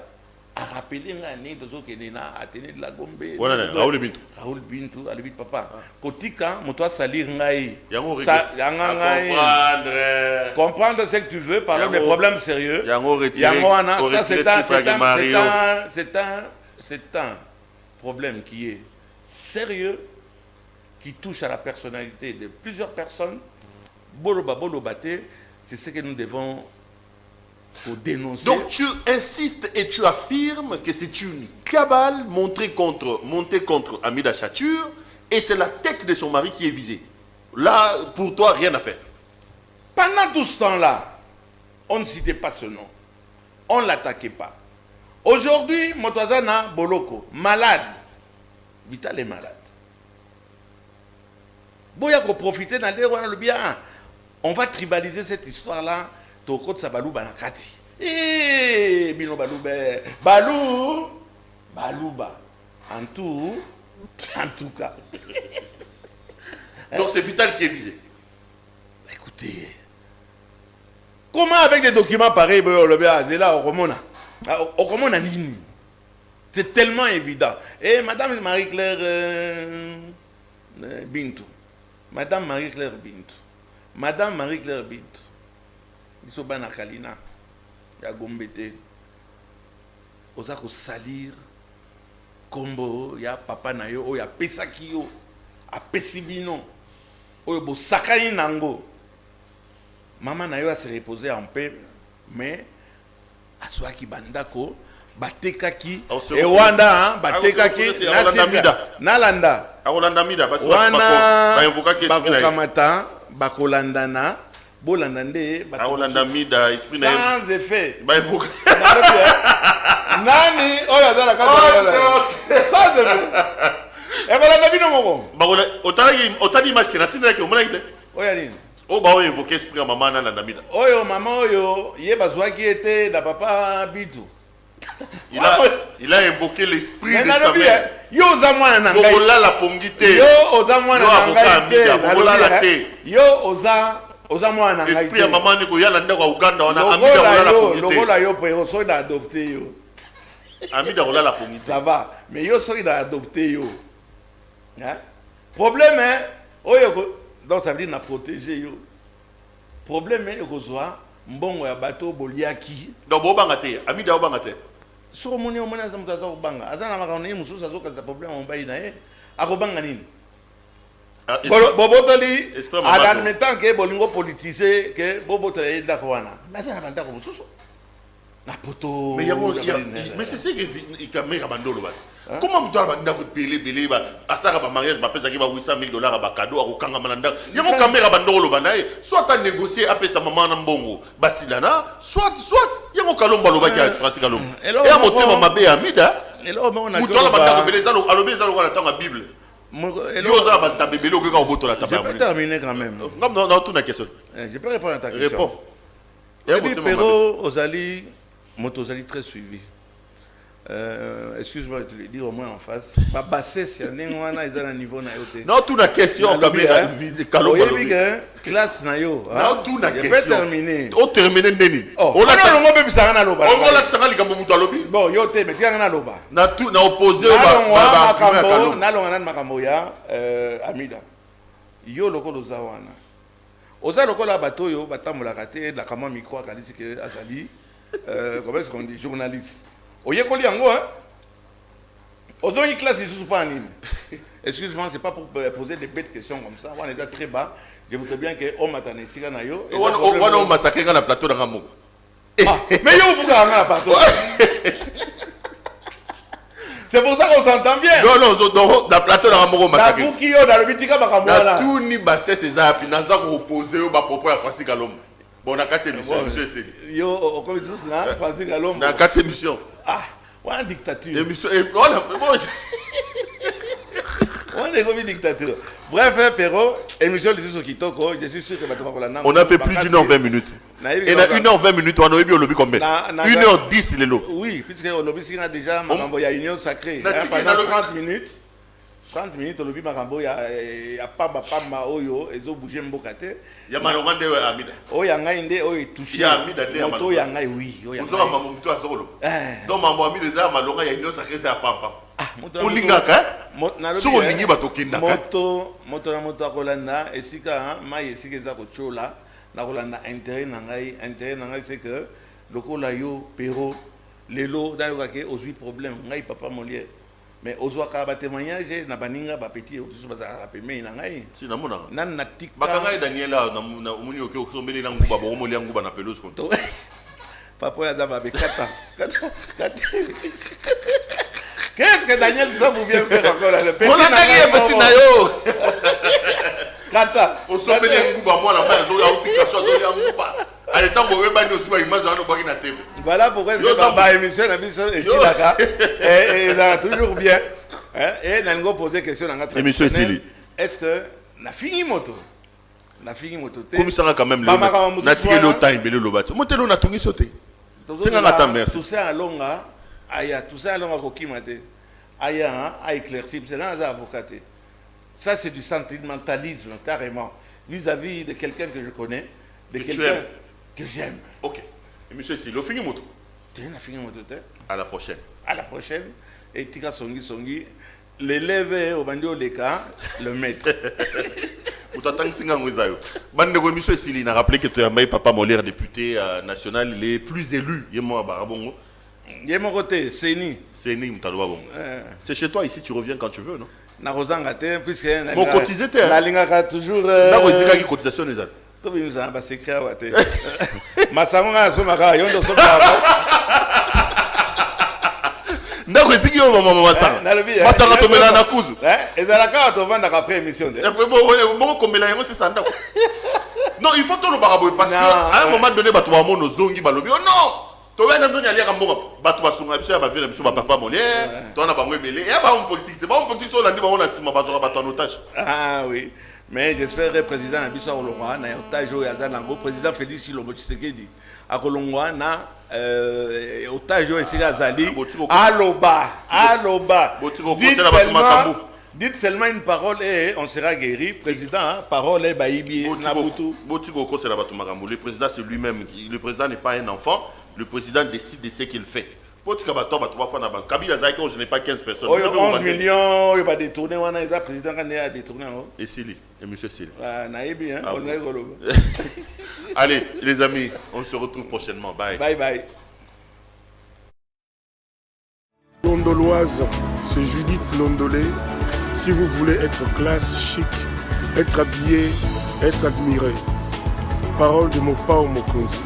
B: A rappeler l'année de Zokenena, à tenir de la Gombe.
A: Voilà, Raoul Bintou.
B: Raoul Bintou, à lui papa. Kotika, moi salir Ngaï. Comprendre ce que tu veux, parler des problèmes sérieux. Ça, c'est un problème qui est sérieux, qui touche à la personnalité de plusieurs personnes. Boloba, bolobate, c'est ce que nous devons dénoncer.
A: Donc tu insistes et tu affirmes que c'est une cabale montée contre Amida Chatur et c'est la tête de son mari qui est visée. Là, pour toi, rien à faire.
B: Pendant tout ce temps-là, on ne citait pas ce nom. On ne l'attaquait pas. Aujourd'hui, Motazana Boloko, malade. Vital est malade. Boya ko profiter dans le bien. On va tribaliser cette histoire-là. Toko Sabalou Banakati. Eh, Bino Baloube. Balouba. En tout cas.
A: Donc c'est Vital qui est visé.
B: Écoutez. Comment avec des documents pareils, c'est tellement évident. Et Madame Marie-Claire Bintou. Madame Marie-Claire Bintou. Ils sont dans Kalina. Il y a Gombete. Ils ont salir. Kombo. Il y a Papa Nayo. Il y a Pesakio. Il y a Pesibino. Il y a Sakani Nango. Maman Nayo a se reposé en paix. Mais azwaki bandako batekaki
A: se
B: et Wanda batekaki nalanda
A: akolanda mida basi
B: wana
A: bainvokaki
B: bakokamata bakolandana bolanda nde
A: akolanda mida esprit na
B: sans effet
A: bainvoka
B: nani oyo azala kati sans effet ekolanda bino moko
A: bakola otali machine atina ke omona ite
B: oyo nini
A: o ba oyo invoquer esprit ya mama na landa mida
B: oyo mama oyo ye bazwaki ete na papa bitu
A: il a invoqué l'esprit de sa
B: nalobi
A: mère
B: yo oza mwana na ngai
A: bokola la pongité
B: yo oza mwana na ngai te
A: bokola la te
B: yo oza mwana na ngai
A: esprit ya mama ni ko yala ndako ya Uganda wana amida
B: lokola
A: la pongité
B: lokola yo pe so da adopté yo
A: amida kola la pongité
B: ça va mais yo so da adopté yo hein problème hein oyo donc ça veut dire na protéger yo problème hein ekozwa mbongo ya bato boliaki
A: donc bobanga te amida obanga te
B: soko moni omoni aza moto aza kobanga aza na makambo na ye mosusu azokazisa problème ya mobali na ye akobanga nini bobotoli en admettant ke bolingo politise ke bobotela ye ndako wana mais aza na bandako mosusu na poto
A: mais c'est ce que kamera bandolo ba comment moto ala bandako belé ba asaka ba mariage ba pesa ki ba $800,000 ba cadeau akokanga malanda yango kamera bandolo ba naye soit à négocier apesa maman na mbongo basilana soit yango kalomba lo ba ki Francis Kalomba et à motema mabe ya amida
B: elo mo na
A: moto ala bandako belé za lo alobi za lo na tanga bible yo za ba tabebele okoka obotola
B: je peux terminer quand même
A: non tout na question
B: je peux répondre à ta question
A: réponds
B: et Pero ozali moto ozali très suivi excuse-moi de te le dire au moins en face ba bassesse ya ndenge wana eza na niveau na yo te
A: non tout na question caméra
B: Kalomba classe na yo
A: non tout na question
B: je peux terminer
A: o terminer ndeni
B: on a longo bebisanga na loba
A: on la tsanga likambo mutu alobi
B: bon yo te mais tianga na loba
A: na tout na opposé
B: na longa na makambo ya Amida yo lokolo za wana oza lokola bato yo batambolaka te la kama micro akalisi ke azali comment est-ce qu'on dit journaliste oyekoli yango hein ozongi classe isusu pa nini excuse-moi c'est pas pour poser des bêtes questions comme ça on est très bas je voudrais bien que on matane sika na yo
A: wana o massacrer na plateau na ngamo
B: mais yo buka na plateau c'est pour ça qu'on s'entend bien
A: non na plateau na ngamo massacrer
B: na buki yo na lobitika makambo wana
A: tout ni basse ces api na za ko opposer yo ba propos ya Francis Kalomba bon na kati émission monsieur Sedi
B: yo comme tous na Francis Kalomba
A: na kati émission
B: ouais, dictature.
A: Émission,
B: on est comme une dictature. Bref, Pero, émission de Suso Kitoko, je suis sûr que
A: on a fait plus d'une heure 20 minutes. Et dans 1h20 minutes, on a eu au lobby combien 1h10 les lots.
B: Oui, puisque au lobby, il y a déjà il y a une union sacrée. Pendant 30 minutes. 30 minutes, au lobby Marambo, il y a pas ma oyo, et zo bouger mbokate.
A: Il y a malongande Amida.
B: Oh, il y a un inde, oh, il touche.
A: Il y a Amida, il y a
B: Moto, il y a un oui.
A: Vous avez maman muto à solo. Donc maman Amida, il y a malonga, il y a une sacrée, c'est à papa. Olingaka, sur le ligne bateau kinda.
B: Moto na moto akolanda, et si ka, ma yesika za kochola, na kolanda intérêt nangai, c'est que le kola yo, Pero, lelo, da yo kake, osui problème, ngai papa Molière. Mais ozwaka ba témoignage na baninga ba petit osusu bazaka peme na ngai
A: si na mona
B: nan na tika
A: bakanga Daniela na muni oke osombeli na nguba ba omoli nguba na pelouse konto
B: papa ya zaba be kata qu'est-ce que Daniel ça vous vient faire encore là le petit
A: on a gagné petit na yo
B: kata
A: osombeli nguba mwana ma zo ya ofika so zo ya nguba allez tant que ba ni osuba image na baki na TV
B: voilà pourquoi c'est pas émission la mission ici là et ça toujours bien hein et nango poser question na ngata
A: émission ici
B: est-ce que na fini moto te
A: comme ça quand même na tike le time bele lo bati motelo na tungi sote c'est ngata merci
B: tout ça alonga aya tout ça alonga kokima te aya a éclairci c'est un avocat. Ça c'est du sentimentalisme carrément vis-à-vis de quelqu'un que je connais, de quelqu'un que j'aime.
A: OK. Et monsieur ici, le fini moto. À la prochaine.
B: À la prochaine. Et tika songi l'élève au bandio leka le maître.
A: Utatang singa ngwezayo. Bande ko monsieur ici, il a rappelé que tu as mis papa Molière député national, il est plus élu yemo barabongo.
B: Yemo côté Seni
A: mtalwa bongo. C'est chez toi ici, tu reviens quand tu veux, non?
B: Na rozanga te puisque
A: mon cotisé te
B: la linga toujours
A: na kozika ki cotisation les autres
B: to bimza ba secret wa te masango nga so maka yondo so ba
A: ndako esiki yo mama masanga masanga tomela na kuzu
B: ezalaka tovandaka après émission
A: moko komela yango c'est ça ndako. Non, il faut tout le baraboy parce qu'à un moment donné bato ba mono zongi balobi oh non to vena ndoni aliaka mbonga bato basunga biso ya ba vile biso ba papa molière to na bango ebele ya ba homme politique c'est ba homme politique so landi ba ona sima bazo bato en otage.
B: Ah oui. Mais j'espère que le président Abisso Olongwa na otage au Yazanango, président Félix Chilombo Tshisekedi à Kolongwa na otage au Esika Zali Aloba. Dites seulement une parole et on sera guéri. Président, parole est Baïbi Nabutu.
A: Le président c'est lui-même. Le président n'est pas un enfant. Le président décide de ce qu'il fait. Kabila Zaïko, je n'ai pas 15 personnes.
B: 11 millions, il va détourner. On a un président qui a détourné.
A: Et Sili, et monsieur Sili.
B: Naïbi, hein.
A: Allez, les amis, on se retrouve prochainement. Bye.
B: Bye bye.
C: Londoloise, c'est Judith Londolé. Si vous voulez être classe, chic, être habillé, être admiré. Parole de Mopao Mokonzi.